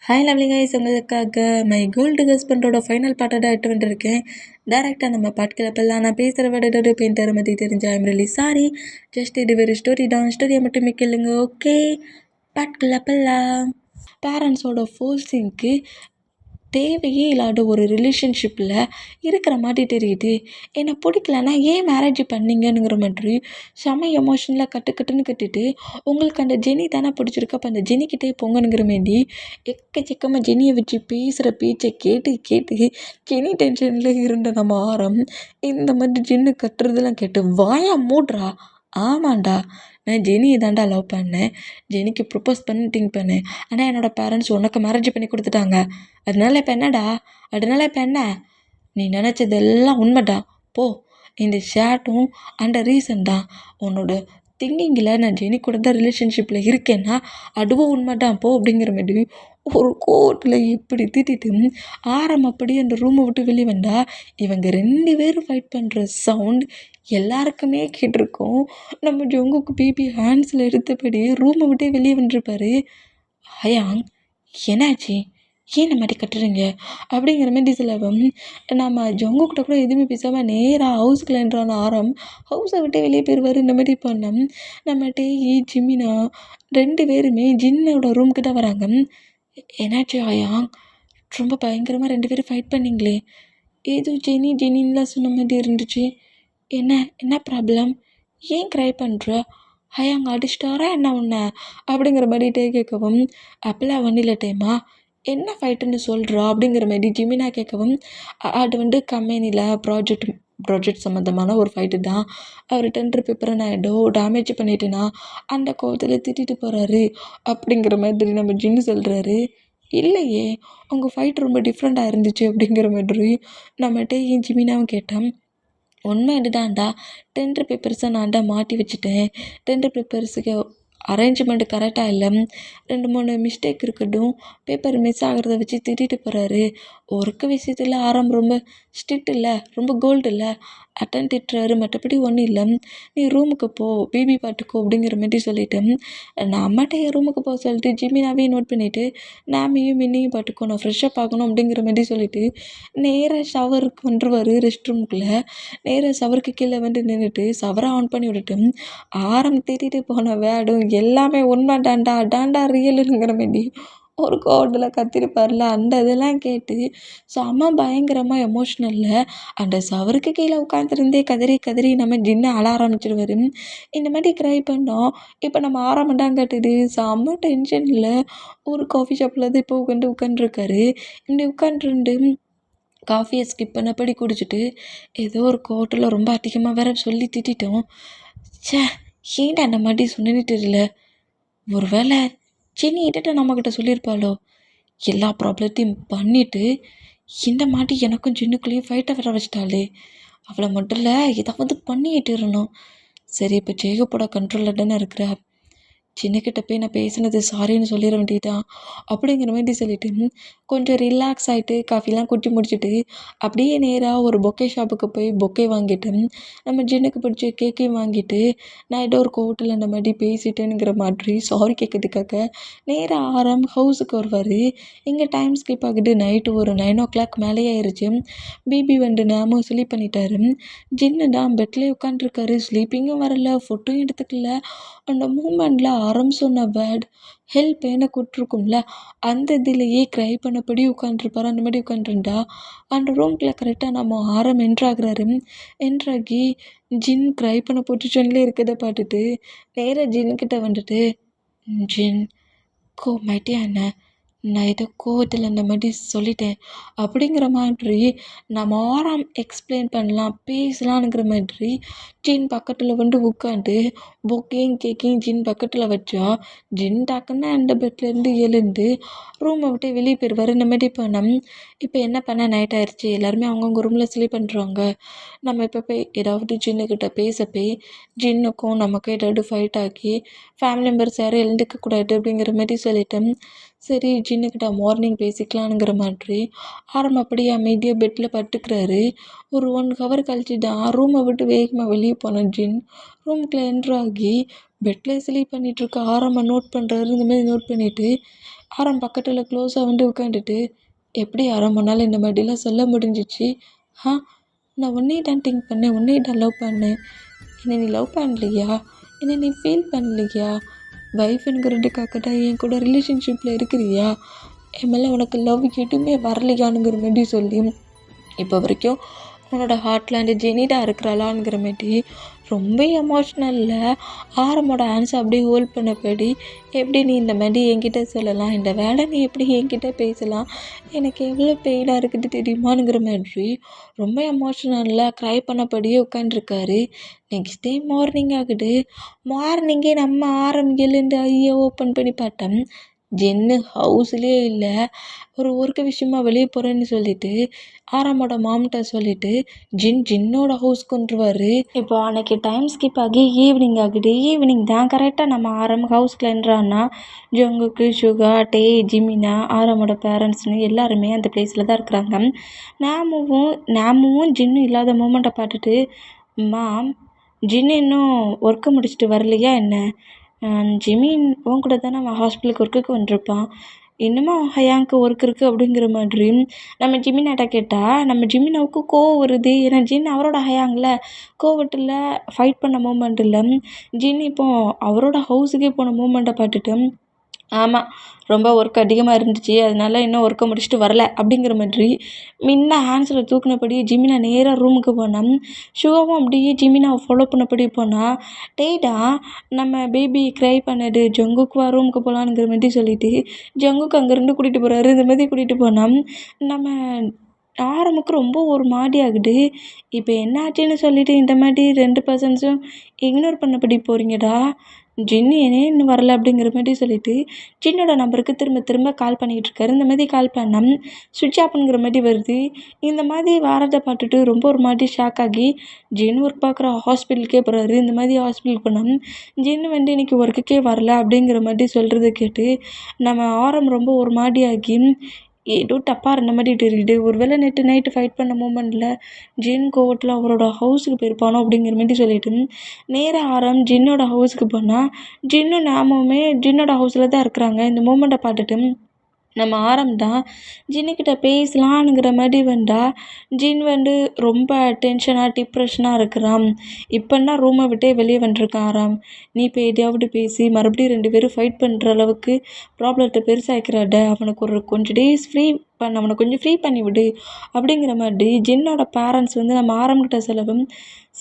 Hi lovely guys, உங்களுக்காக my gold ஹஸ்பண்டோட final பாட்டோட எட்டு வந்துருக்கேன். டேரெக்டாக நம்ம பாட்டுக்கில் போகலாம். நான் பேசுகிற வேர்டோட பெயிண்டரை பற்றி தெரிஞ்ச ஐம் ரியலி சாரி. ஜஸ்ட் இது ஒரு ஸ்டோரி தான், ஸ்டோரியை மட்டுமே கேளுங்க. ஓகே, பாட்டுக்குள்ள போகலாம். பேரண்ட்ஸோட ஃபோர்ஸிங்க்கு தேவையே இல்லாத ஒரு ரிலேஷன்ஷிப்பில் இருக்கிற மாதிரி தெரியுது. என்னை பிடிக்கலன்னா ஏன் மேரேஜ் பண்ணீங்கங்கிற மாதிரி செம எமோஷனலாக கட்டுன்னு கட்டிட்டு, உங்களுக்கு அந்த ஜெனி தானே பிடிச்சிருக்கு, அப்போ அந்த ஜெனிக்கிட்டே போங்கனுங்கிற மாரி எக்கச்சக்கமாக ஜெனியை வச்சு பேசுகிற பேச்சை கேட்டு கேட்டு ஜெனி டென்ஷனில் இருந்த நம்ம ஆரம் இந்த மாதிரி ஜின்னு கட்டுறதெல்லாம் கேட்டு வாயா மூட்றா. ஆமாண்டா, நான் ஜெனியை தாண்டா லவ் பண்ணேன், ஜெனிக்கு ப்ரப்போஸ் பண்ணி திங்க் பண்ணேன். ஆனால் என்னோடய பேரண்ட்ஸ் உனக்கு மேரேஜ் பண்ணி கொடுத்துட்டாங்க. அதனால இப்போ என்னடா, அதனால இப்போ என்ன, நீ நினச்சதெல்லாம் உண்மைடா. போ, இந்த ஷேட்டும் அந்த ரீசன் தான். உன்னோட திங்கிங்கில் நான் ஜெனி கூட தான் ரிலேஷன்ஷிப்பில் இருக்கேன்னா அதுவும் உண்மைதான் போ அப்படிங்கிற மாதிரி ஒரு கோர்ட்டில் இப்படி திட்டிட்டு ஆரம் அப்படியே அந்த ரூமை விட்டு வெளியே வந்தா இவங்க 2 பேரும் ஃபைட் பண்ணுற சவுண்ட் எல்லாருக்குமே கேட்டிருக்கோம். நம்ம ஜொங்குக்கு பிபி ஹேண்ட்ஸில் எடுத்தபடி ரூமை விட்டே வெளியே வந்துருப்பாரு. ஹயாங், என்னாச்சு, ஏன் இந்த மாதிரி கட்டுறீங்க அப்படிங்கிற மாதிரி சிலவம் நம்ம ஜொங்குக்கிட்ட கூட எதுவுமே பேசாமல் நேராக ஹவுஸுக்குள்ளேன்றான ஆரம் ஹவுஸை விட்டு வெளியே போயிடுவார். இந்த மாதிரி பண்ணோம். நம்ம டேயி ஜிமினா 2 பேருமே ஜின்னோட ரூம்க்கு தான் வராங்க. என்னாச்சு ஹயாங், ரொம்ப பயங்கரமாக 2 பேரும் ஃபைட் பண்ணிங்களே, ஏதோ ஜெனின்லாம் சொன்ன மாதிரி இருந்துச்சு. என்ன ப்ராப்ளம், ஏன் க்ரை பண்ணுற, ஹயாங் அடிச்சிட்டாரா என்ன ஒன்று அப்படிங்கிற மாதிரி டே கேட்கவும், அப்பெல்லாம் வண்டியில் டேமா என்ன ஃபைட்டுன்னு சொல்கிறா அப்படிங்கிற மாதிரி ஜிமினா கேட்கவும், அது கம்பெனியில் ப்ராஜெக்ட் சம்மந்தமான ஒரு ஃபைட்டு தான். அவர் டெண்டர் பேப்பரை நான் ஏதோ டேமேஜ் பண்ணிட்டேன்னா அந்த கோவத்தில் திட்டிட்டு போகிறாரு அப்படிங்கிற மாதிரி நம்ம ஜின்னு சொல்கிறாரு. இல்லையே, உங்கள் ஃபைட் ரொம்ப டிஃப்ரெண்ட்டாக இருந்துச்சு அப்படிங்கிற மாதிரி நம்மகிட்ட ஏன் ஜிமினாவும் கேட்டேன். உண்மை இதுதான்டா, டெண்டர் பேப்பர்ஸை நான் தான் மாட்டி வச்சுட்டேன். டெண்டர் பேப்பர்ஸுக்கு அரேஞ்ச்மெண்ட்டு கரெக்டாக இல்லை, 2-3 மிஸ்டேக் இருக்கட்டும், பேப்பர் மிஸ் ஆகிறத வச்சு திட்டிட்டு போகிறாரு. ஒர்க்கு விஷயத்தில் ரொம்ப ஸ்ட்ரிக்ட் இல்லை, ரொம்ப கோல்டு இல்லை, அட்டன் திட்டுறாரு, மற்றபடி ஒன்றும் இல்லை. நீ ரூமுக்கு போ, பிபி பாட்டுக்கோ அப்படிங்கிற மாதிரி சொல்லிவிட்டு நான் அம்மாட்ட என் ரூமுக்கு போக சொல்லிட்டு ஜிமினாவையும் நோட் பண்ணிவிட்டு நாமையும் மின்னையும் பாட்டுக்கோ, நான் ஃப்ரெஷ்ஷாக பார்க்கணும் அப்படிங்கிற மாதிரி சொல்லிவிட்டு நேராக ஷவருக்கு வந்துருவார். ரெஸ்ட் ரூமுக்குள்ளே நேராக ஷவருக்கு கீழே நின்றுட்டு ஷவரை ஆன் பண்ணி விட்டுட்டு ஆரம் திட்டிட்டு போன வேர்டும் எல்லாமே உண்மை டாண்டா ரியலுங்கிற மாதிரி ஒரு கோவத்தில் கத்திருப்பார்ல, அந்த இதெல்லாம் கேட்டு செம பயங்கரமாக எமோஷ்னலில் அந்த ஷவருக்கு கீழே உட்காந்துருந்தே கதறி நம்ம ஜின்னை அழ ஆரம்பிச்சிடுவார். இந்த மாதிரி க்ரை பண்ணோம். இப்போ நம்ம ஆரம்பம் கட்டுது செம்ம டென்ஷனில் ஒரு காஃபி ஷாப்பில் தான் இப்போ உட்காந்துருக்காரு. இப்படி உட்காந்துருந்து காஃபியை ஸ்கிப் பண்ணபடி குடிச்சிட்டு ஏதோ ஒரு கோவத்தில் ரொம்ப அதிகமாக வேற சொல்லி திட்டோம். ஏன்டா அந்த மாதிரி சொன்னேன்னு தெரியல, ஒரு வேளை ஜெனி கிட்ட நம்மக்கிட்ட சொல்லியிருப்பாளோ, எல்லா ப்ராப்ளத்தையும் பண்ணிவிட்டு இந்த மாதிரி எனக்கும் ஜின்னுக்குள்ளேயும் ஃபைட்டை வர வச்சிட்டாளே, அவளை மட்டும் இல்லை ஏதாவது பண்ணிட்டு இருந்தோம். சரி, இப்போ ஜெயகப்போட கண்ட்ரோலில் தானே இருக்கிறா, சின்னக்கிட்ட போய் நான் பேசினது சாரின்னு சொல்லிட வேண்டியதான் அப்படிங்கிற மாதிரி சொல்லிவிட்டு கொஞ்சம் ரிலாக்ஸ் ஆகிட்டு காஃபிலாம் குடிச்சு முடிச்சுட்டு அப்படியே நேராக ஒரு பொக்கே ஷாப்புக்கு போய் பொக்கே வாங்கிட்டு நம்ம ஜின்னுக்கு பிடிச்ச கேக்கையும் வாங்கிட்டு நான் ஏதோ ஒரு கோட்டில் அந்த மாதிரி பேசிட்டேனுங்கிற மாதிரி சாரி கேட்கறதுக்காக நேராக ஆரம் ஹவுஸுக்கு வருவார். இங்கே டைம் ஸ்கிப் ஆகிட்டு நைட்டு ஒரு 9 o'clock மேலேயே ஆயிடுச்சு. பிபி நாமும் ஸ்லீப் பண்ணிட்டாரு. ஜின்னு தான் பெட்லேயே உட்காண்ட்ருக்காரு. ஸ்லீப்பிங்கும் வரல, ஃபுட்டும் எடுத்துக்கல. அந்த மூமெண்ட்டில் ஆரம் சொன்ன வேர்ட் ஹெல்ப் என்ன கூட்டிருக்கும்ல, அந்த இதுலேயே க்ரை பண்ணபடி உட்காண்ட்ருப்பாரு. அந்த மாதிரி உட்காண்ட்ருந்தா அந்த ரூம்குள்ளே கரெக்டாக நம்ம ஆரம் என்ட்ராகிறாரு. என்ட்ராகி ஜின் க்ரை பண்ண பொசிஷன்லேயே இருக்கிறத பார்த்துட்டு நேராக ஜின்கிட்ட வந்துட்டு, ஜின் கோமாட்டியா என்ன, நான் ஏதோ கோவத்தில் அந்த மாதிரி சொல்லிட்டேன் அப்படிங்கிற மாதிரி நம்ம ஆராம் எக்ஸ்பிளைன் பண்ணலாம் பேசலான்ங்கிற மாதிரி ஜின் பக்கத்தில் உட்காந்து பொக்கையும் கேக்கையும் ஜின் பக்கத்தில் வச்சா ஜின் டக்குன்னு அந்த பெட்லேருந்து எழுந்து ரூமை விட்டு வெளியே போயிடுவார். இந்த மாதிரி பண்ணோம். இப்போ என்ன பண்ண, நைட் ஆயிடுச்சு, எல்லாருமே அவங்கவுங்க ரூமில் ஸ்லீப் பண்ணுறாங்க. நம்ம இப்போ போய் ஏதாவது ஜின்னுக்கிட்ட போய் ஜின்னுக்கும் நமக்கும் ஏதாவது ஃபைட் ஆகி ஃபேமிலி மெம்பர்ஸ் யாரும் எழுந்துக்கக்கூடாது அப்படிங்கிற மாதிரி சொல்லிட்டேன். சரி, ஜின்னுக்கிட்ட மார்னிங் பேசிக்கலானுங்கிற மாதிரி அப்படியே அமைதியாக பெட்டில் படுத்துக்கிறாரு. ஒரு 1 hour கழிச்சு தான் ரூமை விட்டு வேகமாக வெளியே போன ஜின் ரூமுக்குள்ளே என்ட்ராகி பெட்டில் ஸ்லீப் பண்ணிகிட்ருக்க நோட் பண்ணுறாரு. இந்த மாதிரி நோட் பண்ணிவிட்டு ஆரம் பக்கத்தில் க்ளோஸாக வந்து உட்காந்துட்டு, எப்படி ஆரம் உன்னால் இந்த மாதிரிலாம் சொல்ல முடிஞ்சிச்சு? ஆ நான் உன்னை தான் திங்க் பண்ணேன், உன்னை தான் லவ் பண்ணேன். என்னை நீ லவ் பண்ணலையா? என்னை நீ ஃபீல் பண்ணலையா? ஒய்ஃபுங்கிறதுக்காக தான் என் கூட ரிலேஷன்ஷிப்பில் இருக்கிறியா? என் மேலே உனக்கு லவ் எதுவுமே வரலையானுங்கிற மாதிரி சொல்லி இப்போ வரைக்கும் உன்னோட ஹார்ட்டில் அந்த ஜெனி தான் இருக்கிறாளாங்கிற மாரி ரொம்ப எமோஷ்னலில் ஆரமோட ஆன்சர் அப்படியே ஹோல்ட் பண்ணபடி, எப்படி நீ இந்த மாதிரி என்கிட்ட சொல்லலாம், இந்த வேலை நீ எப்படி என்கிட்ட பேசலாம், எனக்கு எவ்வளோ பெயினாக இருக்குது தெரியுமானுங்கிற மாதிரி ரொம்ப எமோஷ்னலில் க்ரை பண்ணபடியே உட்காண்ட்ருக்காரு. நெக்ஸ்ட் டே மார்னிங் ஆகுது. மார்னிங்கே நம்ம ஆரம் எழுந்து ஐயை ஓப்பன் பண்ணி பார்த்தோம். ஜென்னு ஹவுஸ்லேயே இல்லை. ஒரு ஒர்க்கு விஷயமா வெளியே போகிறேன்னு சொல்லிட்டு ஆராமோட மாம்கிட்ட சொல்லிட்டு ஜின்னோட ஹவுஸ்க்கு வந்துருவார். இப்போ அன்னைக்கு டைம் ஸ்கிப் ஆகி ஈவினிங் ஆகுது. ஈவினிங் தான் கரெக்டாக நம்ம ஆரம் ஹவுஸ்க்கு என்றான்னா ஜங்குக்கு, சுகா, டே, ஜிமினா, ஆரமோட பேரண்ட்ஸ்னு எல்லாருமே அந்த பிளேஸில் தான் இருக்கிறாங்க. நாமும் ஜின்னும் இல்லாத மூமெண்ட்டை பார்த்துட்டு, மாம் ஜின்னு இன்னும் ஒர்க்கு முடிச்சுட்டு வரலையா என்ன? ஜிமின் உன் கூட தானே அவன் ஹாஸ்பிட்டலுக்கு ஒர்க்குக்கு வந்திருப்பான், இன்னமும் ஹயாங்க்கு ஒர்க் இருக்குது அப்படிங்கிற மாதிரி நம்ம ஜிமினாட்ட கேட்டால், நம்ம ஜிமினாவுக்கு கோவம் வருது. ஏன்னா ஜின் அவரோட ஹயாங்கில் கோவத்தில் ஃபைட் பண்ண மூமெண்ட்டில் ஜின் இப்போ அவரோட ஹவுஸுக்கே போன மூமெண்ட்டை பார்த்துட்டு, ஆமாம் ரொம்ப ஒர்க் அதிகமாக இருந்துச்சு, அதனால இன்னும் ஒர்க்கை முடிச்சுட்டு வரல அப்படிங்கிற மாதிரி முன்ன ஹேண்ட்ஸில் தூக்கினபடி ஜிமினா நேராக ரூமுக்கு போனான். ஷுவாவும் அப்படியே ஜிமினாவை ஃபாலோ பண்ணபடி போனால், டேடா நம்ம பேபி க்ரை பண்ணது ஜங்குக்குவா ரூமுக்கு போகலான்ங்கிற மாதிரி சொல்லிவிட்டு ஜங்குக்கு அங்கேருந்து கூட்டிகிட்டு போகிறாரு. இந்த மாதிரி கூட்டிகிட்டு போனால் நம்ம ஆரமுக்கு ரொம்ப ஒரு மாதிரி ஆகுது. இப்போ என்ன ஆச்சுன்னு சொல்லிட்டு இந்த மாதிரி 2 பர்சன்ஸும் இக்னோர் பண்ணபடி போகிறீங்கடா. ஜின்னு ஏனே இன்னும் வரல அப்படிங்கிற மாதிரி சொல்லிட்டு ஜின்னோட நம்பருக்கு திரும்ப திரும்ப கால் பண்ணிக்கிட்டு இருக்காரு. இந்த மாதிரி கால் பண்ணால் சுவிட்ச் ஆஃப்ங்கிற மாதிரி வருது. இந்த மாதிரி வாரத்தை பார்த்துட்டு ரொம்ப ஒரு மாதிரி ஷாக் ஆகி ஜின்னு ஒர்க் பார்க்குற ஹாஸ்பிட்டலுக்கே போகிறாரு. இந்த மாதிரி ஹாஸ்பிட்டலுக்கு போனால் ஜின்னு வந்து இன்றைக்கி ஒர்க்குக்கே வரல அப்படிங்கிற மாதிரி சொல்கிறத கேட்டு நம்ம ஆரம் ரொம்ப ஒரு மாதிரி ஆகி ஏதோ தப்பாக இருந்த மாதிரி தெரியுது. ஒரு வேளை நேற்று நைட்டு ஃபைட் பண்ண மூமெண்ட்டில் ஜின் கோவத்தில் அவரோட ஹவுஸுக்கு போயிருப்பானோ அப்படிங்கிற மாதிரி சொல்லிட்டு நேராக ஆரம் ஜின்னோட ஹவுஸுக்கு போனால் ஜின்னும் நாமுமே ஜின்னோட ஹவுஸில் தான் இருக்கிறாங்க. இந்த மூமெண்ட்டை பார்த்துட்டு நம்ம ஆரம் தான் ஜின்னுக்கிட்ட பேசலான்னுங்கிற மாதிரி வந்தால் ஜின் வந்து ரொம்ப டென்ஷனாக டிப்ரெஷனாக இருக்கிறான். இப்போன்னா ரூமை விட்டே வெளியே வந்துருக்கான் ஆரம். நீ இப்போ எதையாவது பேசி மறுபடியும் 2 பேரும் ஃபைட் பண்ணுற அளவுக்கு ப்ராப்ளத்தை பெருசாக்கிறாட, அவனுக்கு ஒரு கொஞ்சம் டேஸ் அவனை கொஞ்சம் ஃப்ரீ பண்ணி விடு அப்படிங்கிற மாதிரி ஜின்னோட பேரண்ட்ஸ் வந்து நம்ம ஆரம்பிக்கிட்ட செலவும்,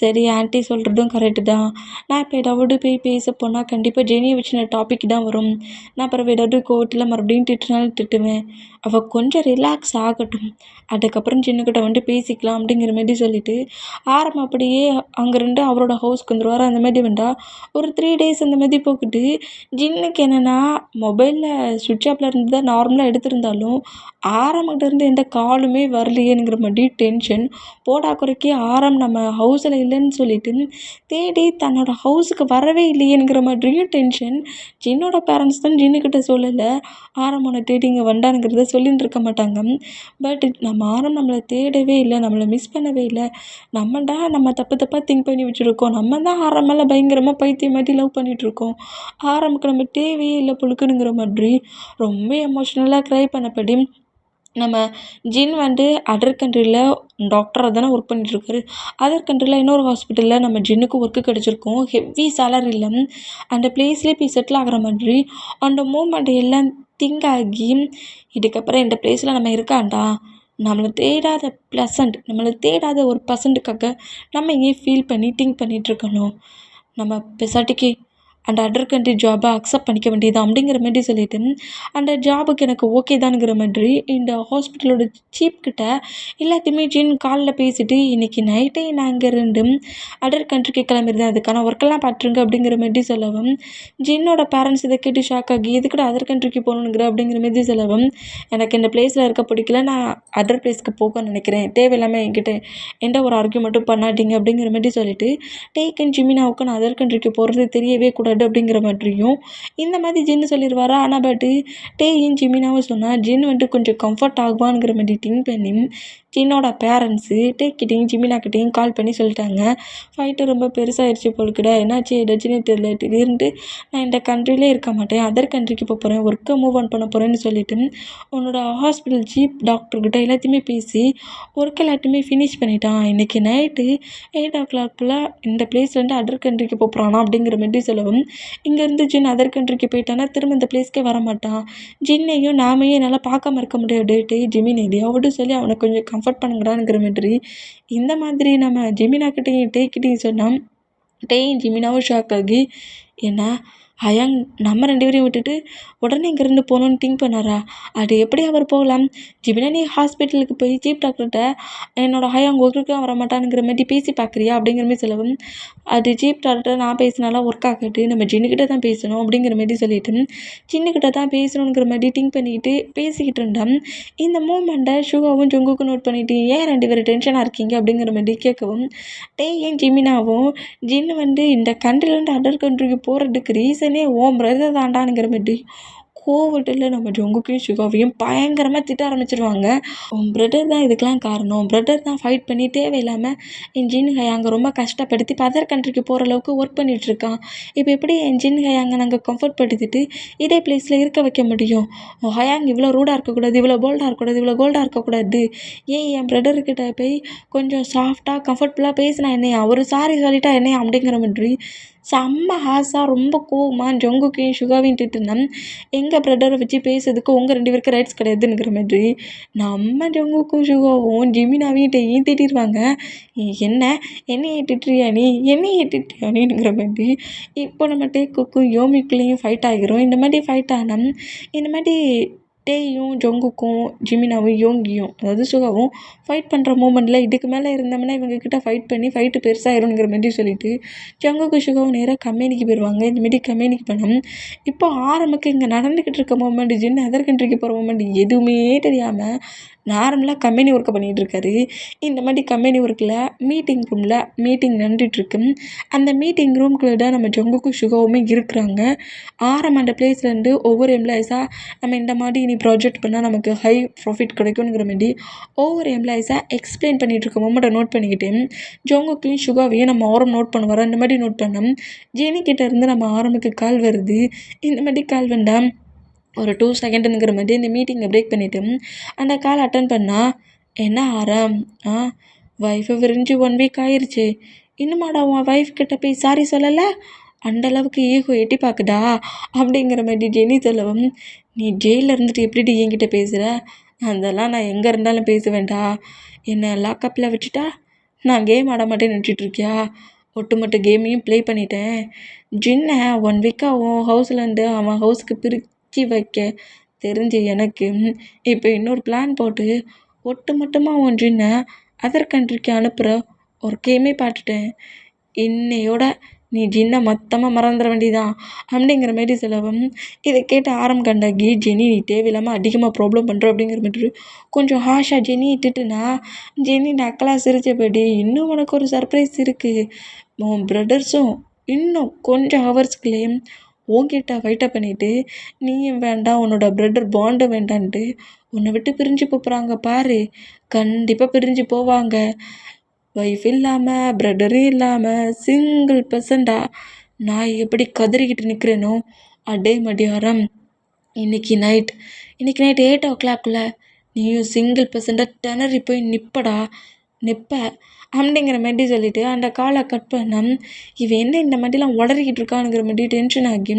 சரி ஆன்ட்டி சொல்கிறதும் கரெக்டு தான், நான் இப்போ ஏதாவது போய் பேச போனால் கண்டிப்பாக ஜெனியை வச்சு டாபிக் தான் வரும், நான் அப்புறம் ஏதாவது கோவத்தில் மறுபடியும் திட்டினாலும் திட்டுவேன், அவள் கொஞ்சம் ரிலாக்ஸ் ஆகட்டும், அதுக்கப்புறம் ஜின்னுக்கிட்ட வந்து பேசிக்கலாம் அப்படிங்கிற மாதிரி சொல்லிவிட்டு ஆரம் அப்படியே அங்கேருந்து அவரோட ஹவுஸ்க்கு வந்துடுவார். அந்த மாதிரி வந்தால் ஒரு 3 டேஸ் அந்த மாதிரி போக்கிட்டு ஜின்னுக்கு என்னென்னா மொபைலில் சுவிட்ச் ஆஃபில் இருந்து தான் நார்மலாக எடுத்திருந்தாலும் ஆரம்கிட்டேருந்து எந்த காலுமே வரலையேங்கிற மாதிரி டென்ஷன் போடா குறைக்கி ஆரம் நம்ம ஹவுஸில் இல்லைன்னு சொல்லிட்டு தேடி தன்னோட ஹவுஸுக்கு வரவே இல்லையேங்கிற மாதிரியும் டென்ஷன். ஜின்னோட பேரண்ட்ஸ் தான் ஜின்னுக்கிட்ட சொல்லலை ஆரம் அவனை தேடி இங்கே வந்தானுங்கிறத சொல்லின்னு இருக்க மாட்டாங்க. பட் நம்ம ஆரம் நம்மளை தேடவே இல்லை, நம்மளை மிஸ் பண்ணவே இல்லை, நம்ம தப்பாக திங்க் பண்ணி வச்சுருக்கோம், நம்ம தான் ஆரம் மேலே பயங்கரமாக பைத்தியம் மாதிரி லவ் பண்ணிகிட்ருக்கோம், ஆரமுக்கு நம்ம தேவையே இல்லை புழுக்குனுங்கிற மாதிரி ரொம்ப எமோஷ்னலாக க்ரை பண்ணபடி நம்ம ஜின் வந்து அதர் கண்ட்ரியில் டாக்டராக தானே ஒர்க் பண்ணிகிட்ருக்காரு. அதர் கண்ட்ரியில் இன்னொரு ஹாஸ்பிட்டலில் நம்ம ஜின்னுக்கு ஒர்க்கு கிடச்சிருக்கோம், ஹெவி சேலரியில் அந்த பிளேஸ்லேயே போய் செட்டில் ஆகிற மாதிரி அந்த மூமெண்ட் எல்லாம் திங்க் ஆகி இதுக்கப்புறம் இந்த பிளேஸில் நம்ம இருக்காண்டா, நம்மளை தேடாத ஒரு பர்சன்ட்டுக்காக நம்ம இங்கே ஃபீல் பண்ணி திங்க் பண்ணிகிட்ருக்கணும், நம்ம பெசாட்டிக்கு அந்த அதர் கண்ட்ரி ஜாபை அக்செப்ட் பண்ணிக்க வேண்டியது அப்படிங்கிற மாதிரி சொல்லிவிட்டு அந்த ஜாபுக்கு எனக்கு ஓகே தானுங்கிற மாதிரி இந்த ஹாஸ்பிட்டலோட சீப்கிட்ட எல்லாத்தையுமே ஜின் காலில் பேசிவிட்டு இன்றைக்கி நைட்டே நான் அங்கேருந்து அதர் கண்ட்ரிக்கு கிளம்பிருந்தேன், அதுக்கான ஒர்க்கெல்லாம் பார்த்துருங்க அப்படிங்கிற மாதிரி சொல்லவும் ஜின்னோட பேரண்ட்ஸ் இதை கேட்டு ஷாக் ஆகி எதுக்கூட அதர் கண்ட்ரிக்கு போகணுங்கிற அப்படிங்கிற மாதிரி சொல்லவும், எனக்கு இந்த பிளேஸில் இருக்க பிடிக்கல, நான் அதர் பிளேஸ்க்கு போக நினைக்கிறேன், தேவையில்லாமல் என்கிட்ட எந்த ஒரு ஆர்கியூமெண்ட்டும் பண்ணாதீங்க அப்படிங்கிற மாதிரி சொல்லிவிட்டு டேக்கன் ஜிமினாவுக்கு நான் அதர் கண்ட்ரிக்கு போகிறது தெரியவே கூடாது அப்படிங்கிற மாதிரியும் இந்த மாதிரி ஜின்னு சொல்லிடுவாரா. ஆனால் பட்டு டேயும் ஜிமினாவும் சொன்னால் ஜின் வந்துட்டு கொஞ்சம் கம்ஃபர்ட் ஆகுவானுங்கிற மாதிரி திங்க் பண்ணி ஜின்னோட பேரண்ட்ஸு டேக்கிட்டையும் ஜிமினாக்கிட்டையும் கால் பண்ணி சொல்லிட்டாங்க, ஃபைட்டு ரொம்ப பெருசாகிடுச்சு போலுக்குடா, என்னாச்சு ஏதாச்சுன்னே தெரியல, திடீர்னு நான் இந்த கண்ட்ரிலே இருக்க மாட்டேன், அதர் கண்ட்ரிக்கு போகிறேன், ஒர்க்கை மூவ் ஆன் பண்ண போகிறேன்னு சொல்லிட்டு உன்னோட ஹாஸ்பிட்டல் சீஃப் டாக்டர்கிட்ட எல்லாத்தையுமே பேசி ஒர்க் எல்லாத்தையுமே ஃபினிஷ் பண்ணிட்டான். இன்றைக்கி நைட்டு 8 o'clock இந்த பிளேஸ்லேருந்து அதர் கண்ட்ரிக்கு போகிறானா அப்படிங்கிற மாதிரி சொல்லவும், இங்கேருந்து ஜின் அதர் கண்ட்ரிக்கு போயிட்டானா திரும்ப இந்த பிளேஸ்க்கே வரமாட்டான், ஜின்னையும் நாமையும் என்னால் பார்க்காம இருக்க முடியாது, டே ஜிமின் எதையாவது சொல்லி அவனை கொஞ்சம் கம்ஃபர்ட் பண்ணுங்கடாங்கிற மாதிரி இந்த மாதிரி நம்ம ஜிமினாக்கிட்டையும் டேக்கிட்டையும் சொன்னால் டேயும் ஜிமினாவும் ஷாக் ஆகி, ஏன்னா ஹயாங் நம்ம 2 பேரையும் விட்டுட்டு உடனே இங்கேருந்து போகணுன்னு திங்க் பண்ணாரா, அது எப்படி அவர் போகலாம், ஜிமினா நீ ஹாஸ்பிட்டலுக்கு போய் சீஃப் டாக்டர்கிட்ட என்னோட ஹயாங் ஒர்க்குக்கு வர மாட்டானுங்கிற மாதிரி பேசி பார்க்குறியா அப்படிங்கிற மாதிரி சொல்லவும், அது சீஃப் டாக்டர்கிட்ட நான் பேசினாலாம் ஒர்க் ஆகட்டு, நம்ம ஜின்னுக்கிட்ட தான் பேசணும் அப்படிங்கிற மாதிரி சொல்லிட்டு ஜின்னுக்கிட்ட தான் பேசணுங்கிற மாதிரி திங்க் பண்ணிக்கிட்டு பேசிக்கிட்டு இருந்தான். இந்த மூமெண்ட்டை ஷுகாவும் ஜொங்குக்கும் நோட் பண்ணிட்டு, ஏன் 2 பேரும் டென்ஷனாக இருக்கீங்க அப்படிங்கிற மாதிரி கேட்கவும், ஏன் ஜிமினாவும் ஜின்னு இந்த கண்ட்ரிலேருந்து அதர் கண்ட்ரிக்கு போகிறதுக்கு ரீசனே ஓம் பிரதர் தாண்டானுங்கிற மாதிரி கோவத்தில் நம்ம ஜொங்குக்கையும் ஷுகாவையும் பயங்கரமாக திட்ட ஆரம்பிச்சிருவாங்க. உன் பிரதர் தான் இதுக்கெலாம் காரணம், பிரதர் தான் ஃபைட் பண்ணி தேவையில்லாமல் என் ஜின் ஹயாங்கை ரொம்ப கஷ்டப்படுத்தி அதர் கண்ட்ரிக்கு போகிற அளவுக்கு ஒர்க் பண்ணிகிட்ருக்கான், இப்போ எப்படி என் ஜின் ஹயாங்கை நாங்கள் கம்ஃபர்ட் படுத்திட்டு இதே பிளேஸில் இருக்க வைக்க முடியும், ஹயாங் இவ்வளோ ரூடாக இருக்கக்கூடாது, இவ்வளோ போல்டாக இருக்கக்கூடாது, இவ்வளோ கோல்டாக இருக்கக்கூடாது, ஏன் என் பிரதர்கிட்ட போய் கொஞ்சம் சாஃப்டாக கம்ஃபர்டபுளாக பேசினா என்னையா, ஒரு சாரி சொல்லிட்டா என்னையா அப்படிங்கிற மாதிரி செம்ம ஹாஸாக ரொம்ப கோவமாக ஜொங்குக்கையும் ஷுகாவையும் திட்டுனேன். எங்கள் பிரதரை வச்சு பேசுறதுக்கு உங்கள் 2 பேருக்கு ரைட்ஸ் கிடையாதுங்கிற மாதிரி நம்ம ஜொங்குக்கும் ஷுகாவும் ஜிமினாவையும் டேயும் திட்டிடுவாங்க. என்ன என்னையை திட்டுறியா நீ, என்னையை திட்டுறியா நீங்கிற மாதிரி இப்போ நம்ம டேக்குக்கும் யோமிக்குள்ளேயும் ஃபைட் ஆகிரும். இந்த மாதிரி ஃபைட் ஆனால் இந்த மாதிரி டேயும் ஜொங்குக்கும் ஜிமினாவும் யோங்கியும் அதாவது ஷுகாவும் ஃபைட் பண்ணுற மூமெண்ட்டில் இதுக்கு மேலே இருந்தோம்னா இவங்கக்கிட்ட ஃபைட் பண்ணி ஃபைட்டு பெருசாகிருங்கிற மாதிரி சொல்லிட்டு ஜங்குக்கு ஷுகாவும் நேராக கம்பெனிக்கு போயிடுவாங்க. இந்தமாரி கம்பெனிக்கு போனோம். இப்போ ஆரம்புக்கு இங்கே நடந்துக்கிட்டு இருக்க மூமெண்ட் ஜின்னு அதர் கண்ட்ரிக்கு போகிற மூமெண்ட் எதுவுமே தெரியாமல் நார்மலாக கம்பெனி ஒர்க்கை பண்ணிகிட்ருக்காரு. இந்த மாதிரி கம்பெனி ஒர்க்கில் மீட்டிங் ரூமில் மீட்டிங் நடந்துகிட்ருக்கு. அந்த மீட்டிங் ரூம்குள்ளே தான் நம்ம ஜங்குக்கும் ஷுகாவுமே இருக்கிறாங்க. அந்த பிளேஸ்லேருந்து ஒவ்வொரு எம்ப்ளாயிஸாக நம்ம இந்த மாதிரி இனி ப்ராஜெக்ட் பண்ணால் நமக்கு ஹை ப்ராஃபிட் கிடைக்குங்கிற மாதிரி ஒவ்வொரு எம்ப்ளாயிஸாக எக்ஸ்பிளைன் பண்ணிகிட்ருக்க மூமெண்ட்டை நோட் பண்ணிக்கிட்டு ஜங்குக்கையும் ஷுகாவையும் நம்ம ஆரம் நோட் பண்ணுவார். அந்த மாதிரி நோட் பண்ணோம். ஜெனிக்கிட்ட இருந்து நம்ம ஆரம்புக்கு கால் வருது. இந்த மாதிரி கால் வந்தால் ஒரு 2 செகண்டுங்கிற மாதிரி இந்த மீட்டிங்கை பிரேக் பண்ணிவிட்டு அந்த கால் அட்டன் பண்ணால், என்ன ஆரம் ஒய்ஃபை விரிஞ்சு 1 வீக் ஆயிடுச்சு, இன்னுமாடா உன் ஒய்ஃப் கிட்ட போய் சாரி சொல்லலை, அந்தளவுக்கு ஈகோ எட்டி பார்க்குதா அப்படிங்கிற மாதிரி ஜெனி சொல்லவும், நீ ஜெயிலில் இருந்துட்டு எப்படிடி என்கிட்ட பேசுகிற, அதெல்லாம் நான் எங்கே இருந்தாலும் பேசுவேன்டா, என்னை லாக்கப்பில் வச்சுட்டா நான் கேம் ஆட மாட்டேன்னு நினச்சிட்ருக்கியா, ஒட்டுமொத்த கேமையும் ப்ளே பண்ணிட்டேன், ஜின்னை 1 வீக்காக உன் ஹவுஸ்லேருந்து அவன் ஹவுஸுக்கு வைக்க தெரிஞ்சு எனக்கு இப்போ இன்னொரு பிளான் போட்டு ஒட்டுமொத்தமாக உன் ஜின்னை அதர் கண்ட்ரிக்கு அனுப்புகிற ஒரு கேமே பார்த்துட்டேன், இன்னையோட நீ ஜின்னை மொத்தமாக மறந்துட வேண்டியதான் அப்படிங்கிற மாதிரி சொல்லவும், இதை கேட்டு ஆரம் கண்டாகி ஜெனி நீ தேவையில்லாமல் அதிகமாக ப்ராப்ளம் பண்ணுற அப்படிங்கிற மாதிரி கொஞ்சம் ஹாஷாக ஜெனி இட்டுட்டுனா ஜெனி நக்கலாக சிரிச்சபடி, இன்னும் உனக்கு ஒரு சர்ப்ரைஸ் இருக்குது, உன் பிரதர்ஸும் இன்னும் கொஞ்சம் ஹவர்ஸ்க்குள்ளே உன்கிட்ட ஃபைட்டை பண்ணிவிட்டு நீயும் வேண்டாம் உன்னோட பிரதர் பாண்டும் வேண்டான்ட்டு உன்னை விட்டு பிரிஞ்சு போகிறாங்க பாரு, கண்டிப்பாக பிரிஞ்சு போவாங்க, ஒய்ஃப் இல்லாமல் பிரதரும் இல்லாமல் சிங்கிள் பர்சன்டாக நான் எப்படி கதறிக்கிட்டு நிற்கிறேனோ அதே மதியாரம் இன்றைக்கி நைட் 8 o'clock நீயும் சிங்கிள் பர்சன்டாக திணறி போய் நிற்ப அப்படிங்கிற மாதிரி சொல்லிவிட்டு அந்த காலை கட் பண்ண இவன் என்ன இந்த மாதிரிலாம் உளறிக்கிட்டு இருக்கானுங்கிற மாதிரி டென்ஷன் ஆகி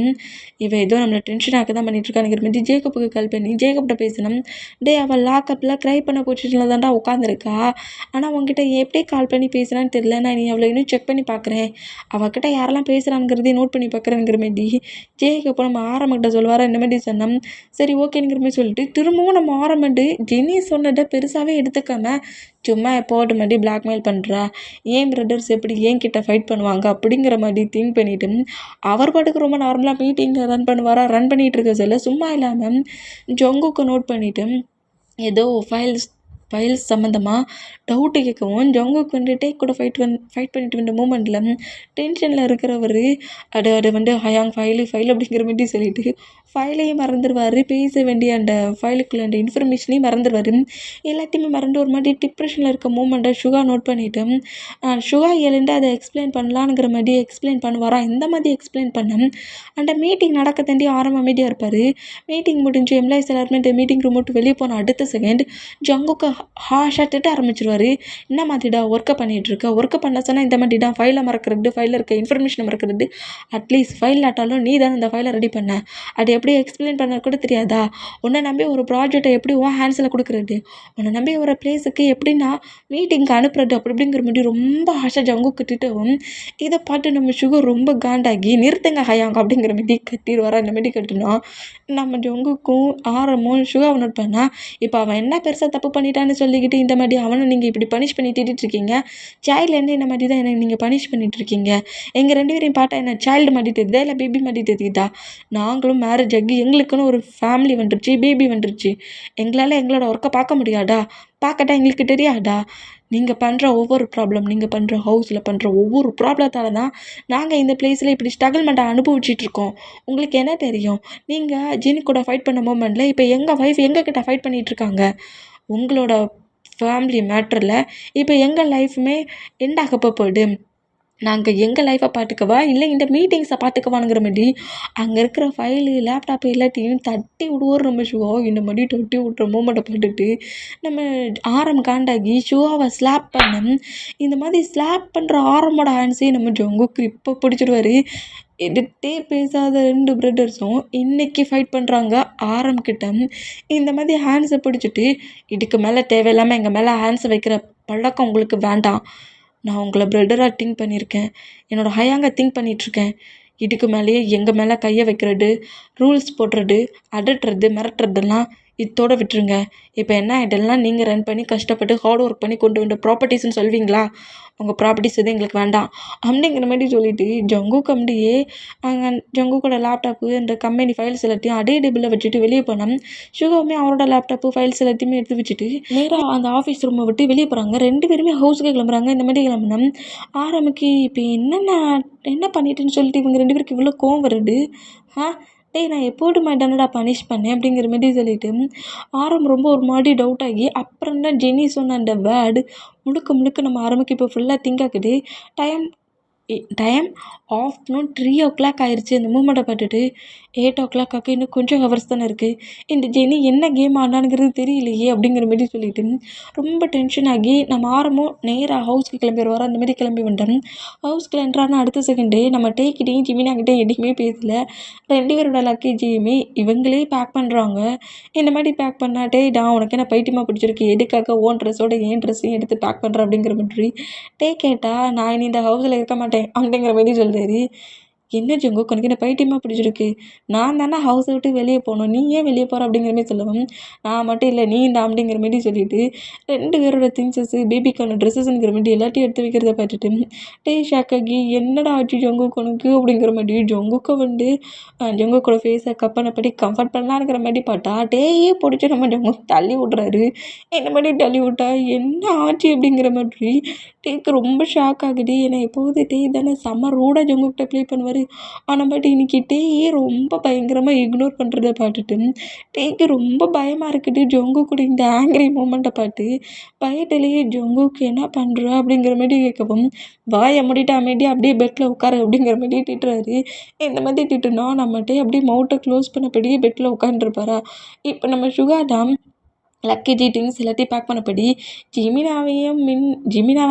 இவன் ஏதோ நம்மளை டென்ஷன் ஆக்க தான் பண்ணிகிட்ருக்கானுங்கிற மாதிரி ஜேக்கப்புக்கு கால் பண்ணி ஜேக்கப்கிட்ட பேசணும். டே அவள் லாக்கப்பில் க்ரை பண்ண பொசிஷனில் தான்டா உட்காந்துருக்கா, ஆனால் உங்ககிட்ட எப்படி கால் பண்ணி பேசுகிறான்னு தெரில, நான் நீ அவளை இன்னும் செக் பண்ணி பார்க்குறேன், அவகிட்ட யாரெல்லாம் பேசுகிறாங்கிறதே நோட் பண்ணி பார்க்குறேங்கிற மாதிரி ஜேக்கப்போ நம்ம ஆரம்பிக்கிட்ட சொல்லுவாரா இந்த மாதிரி சொன்னோம். சரி ஓகேங்கிற மாதிரி சொல்லிட்டு திரும்பவும் நம்ம ஆரம்பிட்டு ஜெனி சொன்னதை பெருசாகவே எடுத்துக்காமல் சும்மா எப்போட்டு மாதிரி பிளாக்மெயில் பண்ணுறா, ஏன் பிரதர்ஸ் எப்படி ஏன் கிட்ட ஃபைட் பண்ணுவாங்க அப்படிங்கிற மாதிரி திங்க் பண்ணிவிட்டு அவர் பாட்டுக்கு ரொம்ப நார்மலாக மீட்டிங்கில் ரன் பண்ணிகிட்டு இருக்க சொல்ல சும்மா இல்லாமல் ஜொங்குக்கு நோட் பண்ணிவிட்டு ஏதோ ஃபைல்ஸ் ஃபைல்ஸ் சம்மந்தமாக டவுட்டு கேட்கவும் ஜங்குக்கு வந்து டேக் கூட ஃபைட் பண்ணிட்டு வந்த மூமெண்ட்டில் டென்ஷனில் இருக்கிறவர் அது வந்து ஹயாங் ஃபைல் அப்படிங்கிற மாதிரி சொல்லிட்டு ஃபைலையும் மறந்துடுவார், பேச வேண்டிய அந்த ஃபைலுக்குள்ள அந்த இன்ஃபர்மேஷனையும் மறந்துடுவார். எல்லாத்தையுமே மறந்து ஒரு மாதிரி டிப்ரெஷனில் இருக்க மூமெண்ட்டை சுகா நோட் பண்ணிவிட்டு சுகா எழுந்து அதை எக்ஸ்பிளைன் பண்ணலான்ங்கிற மாதிரி எக்ஸ்பிளைன் பண்ணுவாரா. இந்த மாதிரி எக்ஸ்பிளைன் பண்ண அந்த மீட்டிங் நடக்க தாண்டி அமைதியாக இருப்பார். மீட்டிங் முடிஞ்சு எம்ப்ளாயிஸ் எல்லாருமே இந்த மீட்டிங் ரூம் விட்டு வெளியே போன அடுத்த செகண்ட் ஜங்குக்கு ஹாஷாக திட்ட ஆரம்பிச்சிருவார். என்ன மாதிரிடா ஒர்க்கை பண்ணிகிட்ருக்க, ஒர்க்கை பண்ண சொன்னால் இந்த மாதிரிடா ஃபைலை மறக்கிறது, ஃபைலில் இருக்க இன்ஃபர்மேஷனை மறக்கிறது, அட்லீஸ்ட் ஃபைல் ஆட்டாலும் நீ தானே இந்த ஃபைலை ரெடி பண்ண, அதை எப்படி எக்ஸ்பிளைன் பண்ண கூட தெரியாதா, உன்னை நம்பி ஒரு ப்ராஜெக்டை எப்படி உன் ஹேண்ட்ஸில் கொடுக்குறது, உன்னை நம்பி ஒரு பிளேஸுக்கு எப்படின்னா மீட்டிங்க்கு அனுப்புறது அப்படி அப்படிங்கிற மாதிரி ரொம்ப ஹாஷாக ஜங்குக்கு திட்டவும் இதை பார்த்து நம்ம சுகர் ரொம்ப காண்டாகி நிறுத்துங்க ஹயாங் அப்படிங்கிற மாதிரி கட்டிடுவாரா. இந்த மாதிரி கட்டினா நம்ம ஜங்குக்கும் ஆரமும் சுகாவை நோட் பண்ணால் இப்போ அவன் என்ன பெருசாக தப்பு பண்ணிட்டான்னு சொல்லிக்கிட்டு இந்த மாதிரி அவனை நீங்கள் இப்படி பனிஷ் பண்ணி திட்டிருக்கீங்க, சைல்ட்லேருந்து இந்த மாதிரி தான் எனக்கு நீங்கள் பனிஷ் பண்ணிகிட்ருக்கீங்க, எங்கள் 2 பேரையும் பார்த்தா என்ன சைல்டு மாதிரி தெரியுதா இல்லை பேபி மாதிரி தெரியுதா, நாங்களும் மேரேஜ் ஆகி எங்களுக்குன்னு ஒரு ஃபேமிலி வந்துருச்சு, பேபி வந்துருச்சு, எங்களால் எங்களோட ஒர்க்கை பார்க்க முடியாதா, பார்க்கட்டா எங்களுக்கு தெரியாதா, நீங்கள் பண்ணுற ஒவ்வொரு ப்ராப்ளம், நீங்கள் பண்ணுற ஹவுஸில் பண்ணுற ஒவ்வொரு ப்ராப்ளத்தால் தான் நாங்கள் இந்த பிளேஸில் இப்படி ஸ்ட்ரகிள்மெண்ட்டை அனுபவிச்சிட்ருக்கோம், உங்களுக்கு என்ன தெரியும், நீங்கள் ஜினி கூட ஃபைட் பண்ண மூமெண்ட்டில் இப்போ எங்கள் ஒய்ஃப் எங்ககிட்ட ஃபைட் பண்ணிகிட்ருக்காங்க, உங்களோட ஃபேமிலி மேட்டரில் இப்போ எங்கள் லைஃப்புமே எண்ட் ஆக போகுது, நாங்கள் எங்கள் லைஃப்பை பார்த்துக்கவா இல்லை இந்த மீட்டிங்ஸை பார்த்துக்கவானுங்கிற மாதிரி அங்கே இருக்கிற ஃபைலு லேப்டாப்பு எல்லாத்தையும் தட்டி விடுவோம். நம்ம ஷுவா இந்த மாதிரி தட்டி விட்ற மூமெண்ட்டை பார்த்துட்டு நம்ம ஆரம் காண்டாகி ஷுவாவை ஸ்லாப் பண்ண இந்த மாதிரி ஸ்லாப் பண்ணுற ஆரமோட ஹேண்ட்ஸையும் நம்ம ஜங்குக்கு இப்போ பிடிச்சிடுவார். எடுத்தே பேசாத 2 பிரதர்ஸும் இன்றைக்கி ஃபைட் பண்ணுறாங்க ஆரம் கிட்ட. இந்த மாதிரி ஹேண்ட்ஸை பிடிச்சிட்டு இதுக்கு மேலே தேவையில்லாமல் எங்கள் மேலே ஹேண்ட்ஸை வைக்கிற பழக்கம் உங்களுக்கு வேண்டாம், நான் உங்களை பிரதராக திங்க் பண்ணியிருக்கேன், என்னோடய ஹயாங்க திங்க் பண்ணிகிட்ருக்கேன், இதுக்கு மேலேயே எங்கள் மேலே கையை வைக்கிறது, ரூல்ஸ் போடுறது, அதட்டுறது, மிரட்டுறதெல்லாம் இதோட விட்டுருங்க, இப்போ என்ன இதெல்லாம் நீங்கள் ரன் பண்ணி கஷ்டப்பட்டு ஹார்ட் ஒர்க் பண்ணி கொண்டு வந்த ப்ராப்பர்ட்டிஸ்ன்னு சொல்வீங்களா, உங்கள் ப்ராப்பர்ட்டிஸ் எதுவும் எங்களுக்கு வேண்டாம் அப்படிங்கிற மாதிரி சொல்லிவிட்டு ஜங்குக்கு அப்படியே அங்கே ஜங்குக்கோட லேப்டாப்பு அந்த கம்பெனி ஃபைல்ஸ் எல்லாத்தையும் அதே டேபிளில் வச்சுட்டு வெளியே போனோம். சுகாவுமே அவரோட லேப்டாப்பு ஃபைல்ஸ் எல்லாத்தையுமே எடுத்து வச்சுட்டு நேராக அந்த ஆஃபீஸ் ரூமை விட்டு வெளியே போகிறாங்க. 2 பேருமே ஹவுஸுக்கு கிளம்புறாங்க. இந்த மாதிரி கிளம்புனோம் ஆரம்பிக்கு இப்போ என்ன பண்ணிட்டுன்னு சொல்லிட்டு இவங்க 2 பேருக்கு இவ்வளோ கோவம் வருது, டேய் நான் எப்போதுமா தானடா பனிஷ் பண்ணேன் அப்படிங்கிற மாதிரி சொல்லிட்டு ஆரம் ரொம்ப ஒரு மாதிரி டவுட் ஆகி அப்புறம் தான் ஜெனி சொன்ன அந்த வேர்டு முழுக்க முழுக்க நம்ம ஆரம்பிக்கு இப்போ ஃபுல்லாக திங்க் ஆகுது. டைம் ஆஃப்டர்நூன் 3 ஆயிடுச்சு. அந்த மூமெண்ட்டை பார்த்துட்டு 8 ஆக இன்னும் கொஞ்சம் ஹவர்ஸ் தானே இருக்குது, இந்த ஜெனி என்ன கேம் ஆனானுங்கிறது தெரியலையே அப்படிங்கிற மாதிரி சொல்லிட்டு ரொம்ப டென்ஷன் ஆகி நம்ம ஆரம்பம் நேராக ஹவுஸ்க்கு கிளம்பிடுவார். அந்த மாதிரி கிளம்பி வந்துட்டோம். ஹவுஸ்க்கு என்ட்ரான அடுத்த செகண்டே நம்ம டேக்கிட்டையும் ஜிமினாக்கிட்டே எதுவுமே பேசலை. 2 பேரோட லக்கேஜையுமே இவங்களே பேக் பண்ணுறாங்க. இந்த மாதிரி பேக் பண்ணாட்டே நான் உனக்கு என்ன பைத்தியமாக பிடிச்சிருக்கு, எதுக்காக ஓன் ட்ரெஸ்ஸோட ஏன் ட்ரெஸ்ஸையும் எடுத்து பேக் பண்ணுறேன் அப்படிங்கிற மாதிரி கேட்டால் நான் இனி இந்த ஹவுஸில் இருக்க மாட்டேன் அப்படிங்கிற மாதிரி சொல்கிறாரு. என்ன ஜங்கு உனக்கு என்ன பைத்தியமாக பிடிச்சிருக்கு, நான் தானே ஹவுஸை விட்டு வெளியே போகணும், நீ ஏன் வெளியே போகிற அப்படிங்கிற மாதிரி சொல்லுவேன். நான் மட்டும் இல்லை நீ இந்த அப்படிங்கிற மாதிரி சொல்லிவிட்டு 2 பேரோட திங்ஸஸ்ஸு பேபிக்கான ட்ரெஸ்ஸஸ்ங்கிற மாதிரி எல்லாத்தையும் எடுத்து வைக்கிறத பார்த்துட்டு ஷாக்காகி என்னடா ஆச்சு ஜங்குக்கு உனக்கு அப்படிங்கிற மாதிரி ஜங்குக்கு வந்து ஜங்குக்கோட ஃபேஸை கப்பனப்படி கம்ஃபர்ட் பண்ணலாங்கிற மாதிரி பார்த்தா டேயே பிடிச்சி நம்ம ஜங்கு தள்ளி விட்றாரு. இந்த மாதிரி தள்ளி விட்டா என்ன ஆச்சு அப்படிங்கிற மாதிரி டேக்கு ரொம்ப ஷாக் ஆகுது. ஏன்னா எப்போது டே தானே செம்ம ரூடாக ஜங்குக்கிட்ட ப்ளே பண்ணுவார். ஆனால் பட் இன்றைக்கி டேயே ரொம்ப பயங்கரமாக இக்னோர் பண்ணுறத பார்த்துட்டு டேக்கு ரொம்ப பயமாக இருக்குது. ஜங்கு கூட இந்த ஆங்கிரி மூமெண்ட்டை பார்த்து பயத்திலேயே ஜங்குக்கு என்ன பண்ணுற அப்படிங்கிற மாதிரி கேட்கவும் வாயை மூடிட்டு அமைதியாக அப்படியே பெட்டில் உட்காரு அப்படிங்கிற மாதிரி திட்டுறாரு. இந்த மாதிரி திட்டுனா நம்மகிட்டே அப்படியே மவுட்டை க்ளோஸ் பண்ணபடியே பெட்டில் உட்காந்துருப்பாரா. இப்போ நம்ம சுகா தான் லக்கேஜ் திங்ஸ் எல்லாத்தையும் பேக் பண்ணபடி ஜிமினாவை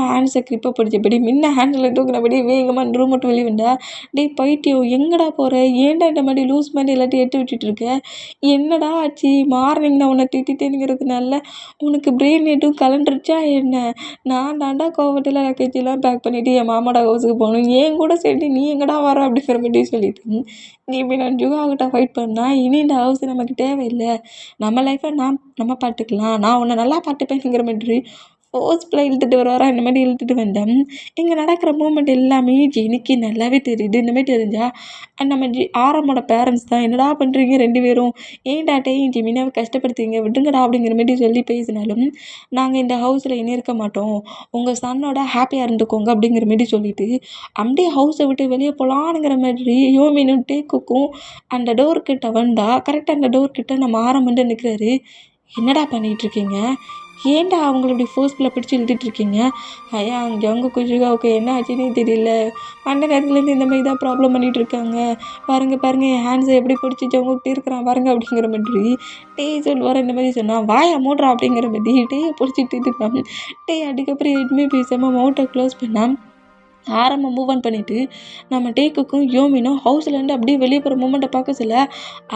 ஹேண்ட்ஸை கிரிப்பை பிடிச்சபடி ஹேண்ட்ஸில் தூக்குனபடி வேகமாக ரூம் மட்டும் வெளியே வந்தா. டே பைத்தியம் எங்கடா போகிற, ஏன்டா இந்த மாதிரி லூஸ் மாதிரி எல்லாத்தையும் எடுத்து விட்டுட்டு இருக்க, என்னடா ஆச்சு, மார்னிங் நான் உன்னை திட்டிட்டேனுங்கிறதுனால உனக்கு பிரெயின் எதுவும் கலண்டுருச்சா என்ன, நான் தாண்டா கோவத்தில் லக்கேஜெல்லாம் பேக் பண்ணிவிட்டு என் மாமாடா ஹவுஸுக்கு போகணும், ஏன் கூட சரி நீ எங்கடா வர அப்படிங்கிற மாதிரி சொல்லிட்டு நான் ஜுகாக்கிட்ட ஃபைட் பண்ணால் இனி இந்த ஹவுஸ் நமக்கு தேவையில்லை, நம்ம லைஃப்பை நம்ம பார்த்துக்கலாம், நான் உன்னை நல்லா பார்த்துப்பேங்கிற மாதிரி ஃபோர்ஸ்ஃபுல்லாக இழுத்துட்டு வருவாரா இந்த மாதிரி இழுத்துட்டு வந்தேன். இங்கே நடக்கிற மூமெண்ட் எல்லாமே ஜெனிக்கு நல்லாவே தெரியுது. இந்த மாதிரி தெரிஞ்சா நம்ம ஆரமோட பேரண்ட்ஸ் தான் என்னடா பண்ணுறீங்க 2 பேரும், ஏன்டாட்டையும் ஜெமினாவை கஷ்டப்படுத்துறீங்க விட்டுங்கடா அப்படிங்கிற மாதிரி சொல்லி பேசினாலும், நாங்கள் இந்த ஹவுஸில் இனி இருக்க மாட்டோம், உங்கள் சன்னோட ஹாப்பியாக இருந்துக்கோங்க அப்படிங்கிற மாதிரி சொல்லிட்டு அப்படியே ஹவுஸை விட்டு வெளியே போகலான்னுங்கிற மாதிரி யோமினும் டேக்குக்கும் அந்த டோர்கிட்ட வந்தா கரெக்டாக அந்த டோர்கிட்ட நம்ம ஆரம் வந்து நிற்கிறாரு. என்னடா பண்ணிகிட்ருக்கீங்க, ஏன்டா அவங்கள இப்படி ஃபோர்ஸ்ஃபுல்லாக பிடிச்சி இழுத்துட்ருக்கீங்க? ஐயா அங்கே அவங்க குஷிகாவுக்கு என்ன ஆச்சுன்னே தெரியல, அந்த நேரத்துலேருந்து இந்த மாதிரி தான் ப்ராப்ளம் பண்ணிகிட்ருக்காங்க, பாருங்கள் என் ஹேண்ட்ஸை எப்படி பிடிச்சி ஜவுங்கிட்டே இருக்கிறான் பாருங்க அப்படிங்கிற மாதிரி டே சொல்லுவார். இந்த மாதிரி சொன்னால் வாயா மூடுறா அப்படிங்கிற மாதிரி டேயை பிடிச்சிட்டு இருக்கான். டே அதுக்கப்புறம் எதுவுமே பேசாமல் மவுட்டை க்ளோஸ் பண்ணால் ஆரம்ப மூவ் ஆன் பண்ணிவிட்டு நம்ம டேக்குக்கும் யோமினும் ஹவுஸ்லேருந்து அப்படியே வெளியே போகிற மூமெண்ட்டை பார்க்க சொல்ல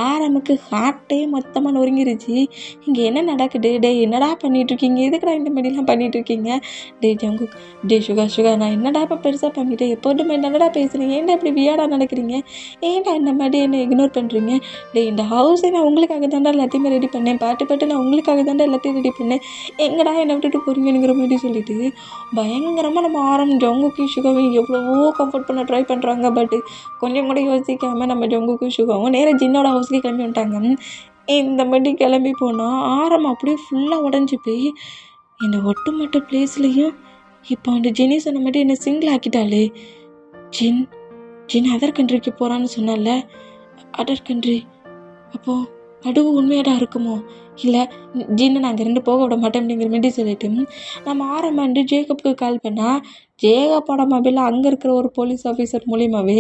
ஆரம்புக்கு ஹார்ட்டே மொத்தமாக நொறுங்கிருச்சு. இங்கே என்ன நடக்குது, டே என்னடா பண்ணிகிட்ருக்கீங்க, எதுக்குடா இந்த மாதிரிலாம் பண்ணிகிட்ருக்கீங்க, டே ஜங்கு, டே சுகா நான் என்னடா இப்போ பெருசாக பண்ணிட்டேன், எப்போதுமே என்னடா பேசுகிறேன், ஏன்டா இப்படி வியாடாக நடக்கிறீங்க, ஏன்டா இந்த மாதிரி என்னை இக்னோர் பண்ணுறீங்க, டே இந்த ஹவுஸை நான் உங்களுக்காக தாண்டா எல்லாத்தையுமே ரெடி பண்ணேன், பாட்டு நான் உங்களுக்காக தாண்டா எல்லாத்தையும் ரெடி பண்ணேன், எங்கடா என்னை விட்டுட்டு போகிறீங்கிற மாதிரி சொல்லிட்டு பயங்கரமாக நம்ம ஜங்குக்கு சுகா எவ்வளவோ கம்ஃபர்ட் பண்ண ட்ரை பண்ணுறாங்க. பட்டு கொஞ்சம் கூட யோசிக்காமல் நம்ம ஜங்குக்கும் சுகாவும் நேராக ஜின்னோட ஹவுஸ்லேயே கிளம்பி வந்துட்டாங்க. இந்த மாதிரி கிளம்பி போனால் ஆரம் அப்படியே ஃபுல்லாக உடஞ்சி போய் என்னை ஒட்டுமொட்ட பிளேஸ்லேயும் இப்போ அந்த ஜெனி சொன்ன மாதிரி என்னை சிங்கிள் ஆக்கிட்டாளே, ஜின் அதர் கண்ட்ரிக்கு போகிறான்னு சொன்னால, அதர் கண்ட்ரி அப்போது அதுவும் உண்மையாக தான் இருக்குமோ, இல்லை ஜின்னு நான் அங்கே 2 போக விட மாட்டேன் அப்படிங்கிற மாதிரி சொல்லிட்டு நம்ம ஆரம்பாண்டு ஜேக்கப்புக்கு கால் பண்ணால் ஜேகப்போட மொபைலில் அங்கே இருக்கிற ஒரு போலீஸ் ஆஃபீஸர் மூலியமாகவே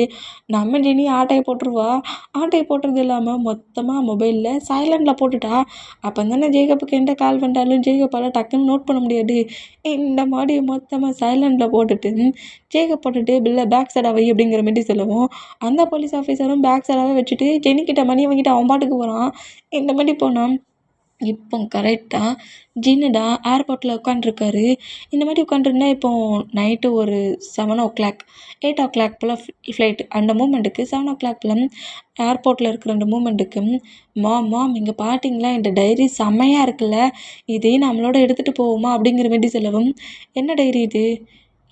நம்ம ஜெனி ஆட்டையை போட்டுருவா. ஆட்டையை போட்டுறது இல்லாமல் மொத்தமாக மொபைலில் சைலண்டில் போட்டுட்டா. அப்போ தானே ஜேகப்புக்கு எந்த கால் பண்ணாலும் ஜேகப்பால் டக்குன்னு நோட் பண்ண முடியாது. இந்த மாதிரி மொத்தமாக சைலண்டில் போட்டுட்டு ஜேகப் போட்டுட்டு பில்லை பேக் சைடாக வை அப்படிங்கிற மாதிரி சொல்லவும் அந்த போலீஸ் ஆஃபீஸரும் பேக் சைடாகவே வச்சுட்டு ஜெனிக்கிட்ட மணி வாங்கிட்டு அவன் பாட்டுக்கு போகிறான். இந்த மாதிரி போனான். இப்போ கரெக்டாக ஜின்னுடா ஏர்போர்ட்டில் உட்காண்ட்ருக்காரு. இந்த மாதிரி உட்காண்ட்ருந்தா இப்போது நைட்டு ஒரு 7:00 8:00 போல் ஃப்ளைட். அந்த மூமெண்ட்டுக்கு 7:00 போல் ஏர்போர்ட்டில் இருக்கிற அந்த மூமெண்ட்டுக்கு மாம் இங்கே பார்த்தீங்களா இந்த டைரி செம்மையாக இருக்குல்ல, இதையும் நம்மளோட எடுத்துகிட்டு போவோமா அப்படிங்கிற மாதிரி சொல்லவும், என்ன டைரி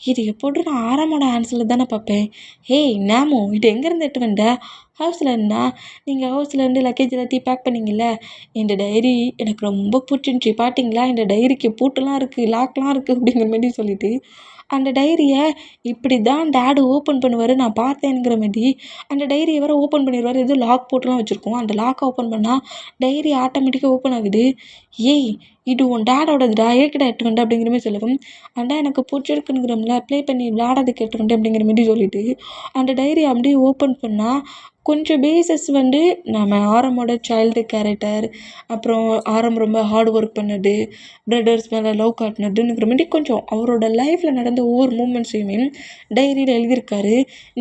இது எப்போது நான் ஆரமோட ஹேண்ட்ஸில் தானே பார்ப்பேன், ஏய் நேமோ இது எங்கேருந்து எடுத்து வந்த, ஹவுஸில் இருந்தா, நீங்கள் ஹவுஸ்லேருந்து லக்கேஜ் எல்லாத்தையும் பேக் பண்ணிங்கல்ல, இந்த டைரி எனக்கு ரொம்ப பிடிச்சிருந்துச்சி, பார்த்தீங்களா இந்த டைரிக்கு பூட்டெல்லாம் இருக்குது, லாக்லாம் இருக்குது அப்படிங்கிற மாதிரி சொல்லிவிட்டு அந்த டைரியை இப்படி தான் டேடு ஓப்பன் பண்ணுவார் நான் பார்த்தேங்கிற மாதிரி அந்த டைரியை வேறு ஓப்பன் பண்ணிடுவார். எதுவும் லாக் போட்டுலாம் வச்சுருக்கோம். அந்த லாக்கை ஓப்பன் பண்ணால் டைரி ஆட்டோமேட்டிக்காக ஓப்பன் ஆகுது. ஏய் இது உன் டேடோடதுடா, ஏற்கனவே எடுத்து வந்தேன் அப்படிங்கிற மாதிரி சொல்லவும், அண்டா எனக்கு பிடிச்சிருக்குங்கிறோம்ல ப்ளே பண்ணி விளையாடாதுக்கு எடுத்து வந்தேன் அப்படிங்கிற மாதிரி சொல்லிவிட்டு அந்த டைரி அப்படியே ஓப்பன் பண்ணால் கொஞ்சம் பேசஸ் நம்ம ஆரமோட சைல்டு கேரக்டர், அப்புறம் ஆரம் ரொம்ப ஹார்ட் ஒர்க் பண்ணது, பிரதர்ஸ் மேலே லவ் காட்டினதுங்கிற மாதிரி கொஞ்சம் அவரோட லைஃப்பில் நடந்த ஒவ்வொரு மூமெண்ட்ஸையுமே டைரியில் எழுதியிருக்காரு.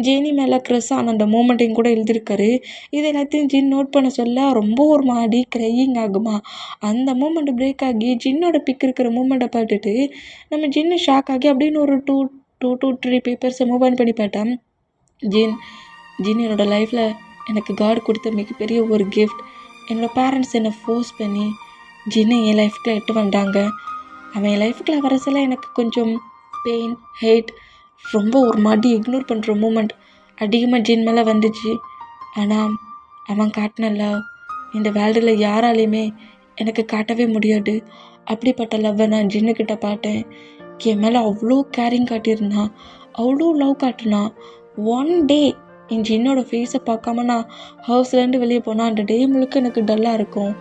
ஜெனி மேலே க்ரஷ் ஆன அந்த மூமெண்ட்டையும் கூட எழுதியிருக்காரு. இது எல்லாத்தையும் ஜின் நோட் பண்ண சொல்ல ரொம்ப ஒரு மாதிரி க்ரையிங் ஆகுமா. அந்த மூமெண்ட் பிரேக் ஆகி ஜின்னோட பிக் இருக்கிற மூமெண்ட்டை பார்த்துட்டு நம்ம ஜின்னு ஷாக் ஆகி அப்படின்னு ஒரு 2-3 பேப்பர்ஸை மூவ் ஆன் பண்ணி பார்த்தேன். ஜின் என்னோடய லைஃப்பில் எனக்கு காட் கொடுத்த மிகப்பெரிய ஒரு கிஃப்ட். என்னோடய பேரண்ட்ஸ் என்னை ஃபோர்ஸ் பண்ணி ஜின்னை என் லைஃப்குள்ளே எட்டு வந்தாங்க. அவன் என் லைஃபுக்குள்ளே வர சொல்ல எனக்கு கொஞ்சம் பெயின், ஹேட், ரொம்ப ஒரு மாதிரி இக்னோர் பண்ணுற மூமெண்ட் அதிகமாக ஜின் மேலே வந்துச்சு. ஆனால் அவன் காட்டின லவ் இந்த வேர்ல்டில் யாராலையுமே எனக்கு காட்டவே முடியாது. அப்படிப்பட்ட லவ்வை நான் ஜின்னுக்கிட்ட பார்த்தேன். என் மேலே அவ்வளோ கேரிங் காட்டியிருந்தான், அவ்வளோ லவ் காட்டினான். ஒன் டே என் ஜின்னோட ஃபேஸை பார்க்காம நான் ஹவுஸ்லேருந்து வெளியே போனால் அந்த டே முழுக்க எனக்கு டல்லாக இருக்கும்.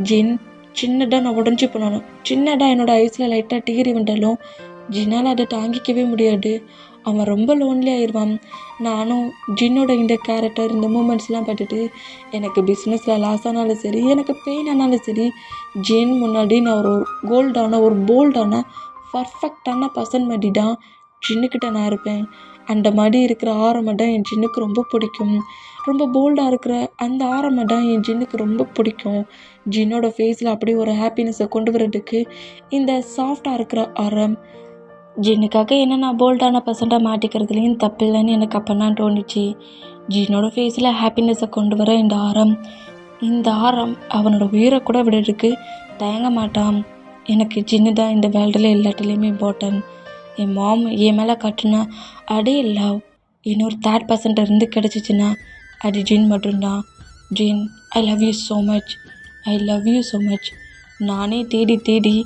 ஜின் சின்னதாக நான் உடஞ்சி போனாலும், சின்னதாக என்னோடய ஐஸில் லைட்டாக டீரி வந்தாலும் ஜின்னால் அதை தாங்கிக்கவே முடியாது. அவன் ரொம்ப லோன்லி ஆயிடுவான். நானும் ஜின்னோட இந்த கேரக்டர் இந்த மூமெண்ட்ஸ்லாம் பார்த்துட்டு எனக்கு பிஸ்னஸில் லாஸ் ஆனாலும் சரி, எனக்கு பெயின் ஆனாலும் சரி, ஜின் முன்னாடி நான் ஒரு போல்டான பர்ஃபெக்டான பர்சன் மாதிரி தான் ஜின்னுக்கிட்ட நான் இருப்பேன். அந்த மாதிரி இருக்கிற ஆரம்பை தான் என் ஜின்னுக்கு ரொம்ப பிடிக்கும். ரொம்ப போல்டாக இருக்கிற அந்த ஆரம்பை தான் என் ஜின்னுக்கு ரொம்ப பிடிக்கும். ஜின்னோட ஃபேஸில் அப்படியே ஒரு ஹாப்பினஸை கொண்டு வரதுக்கு இந்த சாஃப்டாக இருக்கிற ஆரம். ஜின்னுக்காக என்ன நான் போல்டான பர்சன்ட்டாக மாட்டிக்கிறதுலேயும் தப்பு இல்லைன்னு எனக்கு அப்போ தான் தோணுச்சு. ஜின்னோட ஃபேஸில் ஹாப்பினஸை கொண்டு வர இந்த ஆரம் அவனோட உயிரை கூட விடுறதுக்கு தயங்க மாட்டான். எனக்கு ஜின்னு தான் இந்த வேர்ல்டில் எல்லாத்துலேயுமே இம்பார்ட்டன்ட். என் மாம் என் மேலே காட்டுனா அதே லவ் இன்னொரு தேர்ட் பர்சன்ட் இருந்து கிடச்சிச்சின்னா அது ஜின் மட்டும்தான். Jin, I love you so much. I love you so much. நானே தேடி தேடி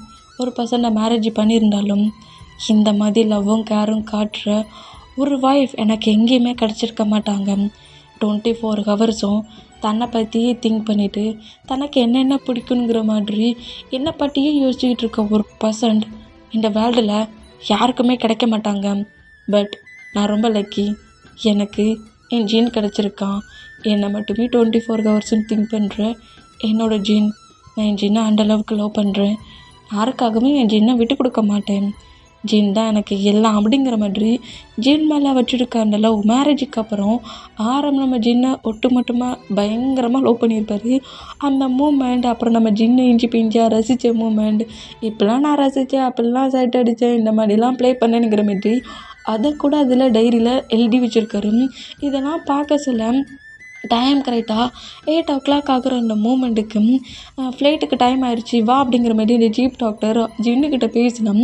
ஒரு பர்சனை மேரேஜ் பண்ணியிருந்தாலும் இந்த மாதிரி லவ்வும் கேரும் காட்டுற ஒரு வைஃப் எனக்கு எங்கேயுமே கிடச்சிருக்க மாட்டாங்க. 24 ஹவர்ஸும் தன்னை பற்றியே திங்க் பண்ணிவிட்டு தனக்கு என்னென்ன பிடிக்குங்கிற மாதிரி என்னை பற்றியே யோசிச்சுக்கிட்டு இருக்க ஒரு பர்சன்ட் இந்த வேர்ல்டில் யாருக்குமே கிடைக்க மாட்டாங்க. பட் நான் ரொம்ப லக்கி. எனக்கு என் ஜீன் கிடச்சிருக்கான். என்னை மட்டுமே 24 ஹவர்ஸும் திங்க் பண்ணுறேன் என்னோட ஜீன். நான் என் ஜீனை அந்த அளவுக்கு லவ் பண்ணுறேன். யாருக்காகவும் என் ஜீனை விட்டு கொடுக்க மாட்டேன். ஜீன் தான் எனக்கு எல்லாம் அப்படிங்கிற மாதிரி ஜீன் மேலே வச்சுருக்க அந்த லவ் மேரேஜுக்கு அப்புறம் நம்ம ஜின்னை ஒட்டுமொத்தமாக பயங்கரமாக லவ் பண்ணியிருப்பாரு. அந்த மூமெண்ட் அப்புறம் நம்ம ஜின்னை இஞ்சி பிஞ்சா ரசித்த மூமெண்ட், இப்படிலாம் நான் ரசித்தேன், அப்படிலாம் சைட் அடித்தேன், இந்த மாதிரிலாம் ப்ளே பண்ணேனுங்கிற மாதிரி அதை கூட அதில் டைரியில் எழுதி வச்சுருக்காரு. இதெல்லாம் பார்க்க சொல்ல டைம் கரெக்டாக 8 o'clock ஆகிற அந்த மூமெண்ட்டுக்கு ஃப்ளைட்டுக்கு டைம் ஆயிடுச்சு வா அப்படிங்கிற மாதிரி இந்த சீஃப் டாக்டர் ஜின்னுக்கிட்ட பேசினோம்.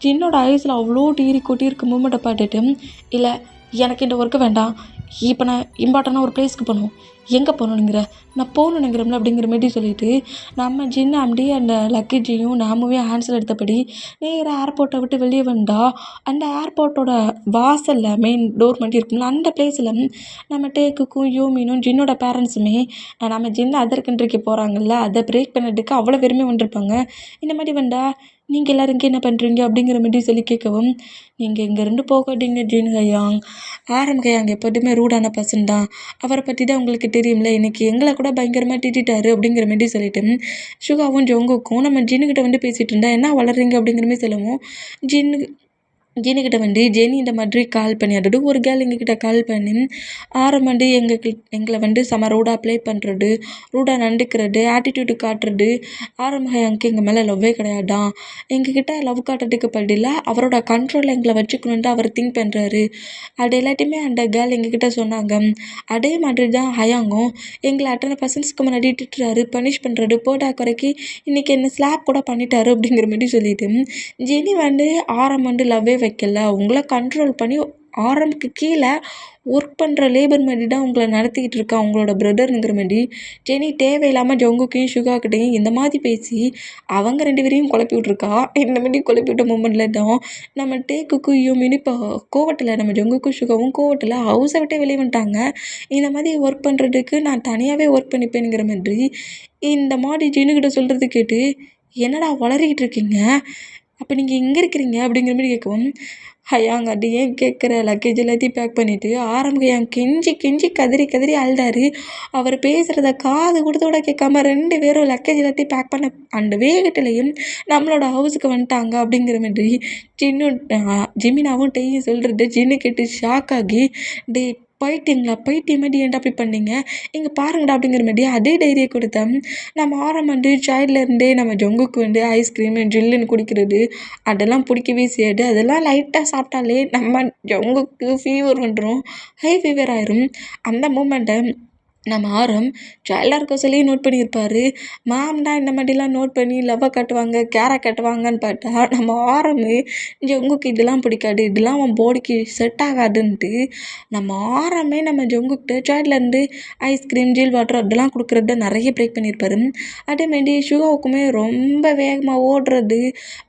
ஜின்னோட ஐஸில் அவ்வளோ டீரி கொட்டியிருக்க மூமெண்ட்டை பார்த்துட்டு, இல்லை எனக்கு இந்த ஒர்க்கு வேண்டாம், இப்போ நான் இம்பார்ட்டண்டாக ஒரு பிளேஸ்க்கு போகணும். எங்கே போகணுங்கிற நான் போகணுங்கிறோம்ல அப்படிங்கிற மாதிரி சொல்லிவிட்டு நம்ம ஜின்னை அப்படியே அந்த லக்கேஜையும் நாமவே ஹேண்ட்ஸில் எடுத்தபடி நேராக ஏர்போர்ட்டை விட்டு வெளியே வந்தா அந்த ஏர்போர்ட்டோட வாசலில் மெயின் டோர் மட்டும் இருக்கும்ல அந்த பிளேஸில் நம்ம டேக்குக்கும் யோமீனும் ஜின்னோட பேரண்ட்ஸுமே நம்ம ஜின்னை அதர் கண்ட்ரிக்கு போகிறாங்கல்ல அதை பிரேக் பண்ணுறதுக்கு அவ்வளோ பெருமை வந்துருப்பாங்க. இந்த மாதிரி வந்தா நீங்கள் எல்லோரும் இங்கே என்ன பண்ணுறீங்க அப்படிங்கிற மாதிரி சொல்லி கேட்கவும், நீங்கள் இங்கேருந்து போகாதீங்க ஜின் ஹயாங். ஹயாங் எப்போதுமே ரூடான பர்சன் தான். அவரை பற்றி தான் உங்களுக்கு தெரியும்ல. இன்றைக்கி எங்களை கூட பயங்கரமாக திட்டாரு அப்படிங்கிற மாதிரி சொல்லிட்டு சுகாவும் ஜோங்குக்கும் நம்ம ஜின்னுக்கிட்ட வந்து பேசிகிட்டு இருந்தா என்ன வளர்றீங்க அப்படிங்கிற மாதிரி சொல்லவும் ஜெனிக்கிட்ட வந்து ஜெனி இந்த மாதிரி கால் பண்ணி அதாவது ஒரு கேர்ள் எங்ககிட்ட கால் பண்ணி ஆரம்பண்டு எங்களை வந்து செம ரூடாக ப்ளே பண்ணுறது, ரூடாக நண்டுக்கிறது, ஆட்டிடியூடு காட்டுறது, ஹயாங்க்கு எங்கள் மேலே லவ்வே கிடையாதான். எங்ககிட்ட லவ் காட்டுறதுக்கு பதில அவரோட கண்ட்ரோலில் எங்களை வச்சுக்கணுன்ட்டு அவர் திங்க் பண்ணுறாரு. அது எல்லாத்தையுமே அந்த கேர்ள் எங்ககிட்ட சொன்னாங்க. அதே மாதிரி தான் ஹயாங்கும் எங்களை அத்தனை பர்சன்ஸ்க்கு முன்னாடி திட்டுறாரு, பனிஷ் பண்ணுறாரு, போட்டா குறைக்கி இன்றைக்கி என்ன ஸ்லாப் கூட பண்ணிட்டாரு அப்படிங்கிற மாதிரி சொல்லிட்டு ஜெனி வந்து வந்து லவ்வே வைக்கல, உங்களை கண்ட்ரோல் பண்ணி ஆரம்புக்கு கீழே ஒர்க் பண்ணுற லேபர் மாதிரி தான் உங்களை நடத்திக்கிட்டு இருக்கா உங்களோட பிரதருங்கிற மாதிரி ஜெனி தேவையில்லாமல் ஜொங்குக்கையும் சுகாக்கிட்டையும் இந்த மாதிரி பேசி அவங்க 2 பேரையும் குழப்பி விட்ருக்கா. இந்த மாதிரி குழப்பி விட்ட மூமெண்ட்டில் தான் நம்ம டேக்குக்கும் யோமின்னு இப்போ கோவத்தில் நம்ம ஜொங்குக்கும் சுகாவும் கோவத்தில் ஹவுஸை விட்டே வெளியே வந்துட்டாங்க. இந்த மாதிரி ஒர்க் பண்ணுறதுக்கு நான் தனியாகவே ஒர்க் பண்ணிப்பேனுங்கிற மாதிரி இந்த மாதிரி ஜெனுக்கிட்ட சொல்கிறது கேட்டு, என்னடா வளரிக்கிட்டு இருக்கீங்க, அப்போ நீங்கள் எங்கே இருக்கிறீங்க அப்படிங்கிற மாதிரி கேட்கவும், ஹயாங் அது ஏன் கேட்குற, லக்கேஜ் எல்லாத்தையும் பேக் பண்ணிவிட்டு ஹயாங் கெஞ்சி கெஞ்சி கதறி கதறி அழுதாரு. அவர் பேசுகிறத காது கொடுத்தோட கேட்காம 2 பேரும் லக்கேஜ் எல்லாத்தையும் பேக் பண்ண அந்த வேகத்துலேயும் நம்மளோட ஹவுஸுக்கு வந்துட்டாங்க அப்படிங்கிற மாதிரி ஜிமினாவும் டெய்யும் சொல்கிறது ஜின்னு கேட்டு ஷாக் ஆகி, டே பைத்தியம் மாதிரி ஏன்டா அப்படி பண்ணீங்க, இங்கே பாருங்கடா அப்படிங்கிற மாதிரி அதே டைரியை கொடுத்தேன். நம்ம வந்து சைல்ட்லேருந்தே நம்ம ஜொங்குக்கு வந்து ஐஸ்கிரீம் ஜில்லுன்னு குடிக்கிறது அதெல்லாம் பிடிக்கவே செய்யாது. அதெல்லாம் லைட்டாக சாப்பிட்டாலே நம்ம ஜொங்குக்கு ஃபீவர் வந்துடும், ஹை ஃபீவர் ஆயிரும். அந்த மூமெண்ட்டை நம்ம சைல்டாக இருக்க சொல்லி நோட் பண்ணியிருப்பார். மேம் தான் இந்த மாதிரிலாம் நோட் பண்ணி லவ்வை காட்டுவாங்க, கேரை காட்டுவாங்கன்னு பார்த்தா நம்ம ஜொங்குக்கு இதெல்லாம் பிடிக்காது, இதெல்லாம் அவன் பாடிக்கு செட் ஆகாதுன்ட்டு நம்ம ஜொங்குக்கிட்ட சைல்ட்லேருந்து ஐஸ்கிரீம் ஜில் வாட்டர் அதெல்லாம் கொடுக்குறத நிறைய பிரேக் பண்ணியிருப்பாரு. அதேமாரி சுகாவுக்குமே ரொம்ப வேகமாக ஓடுறது,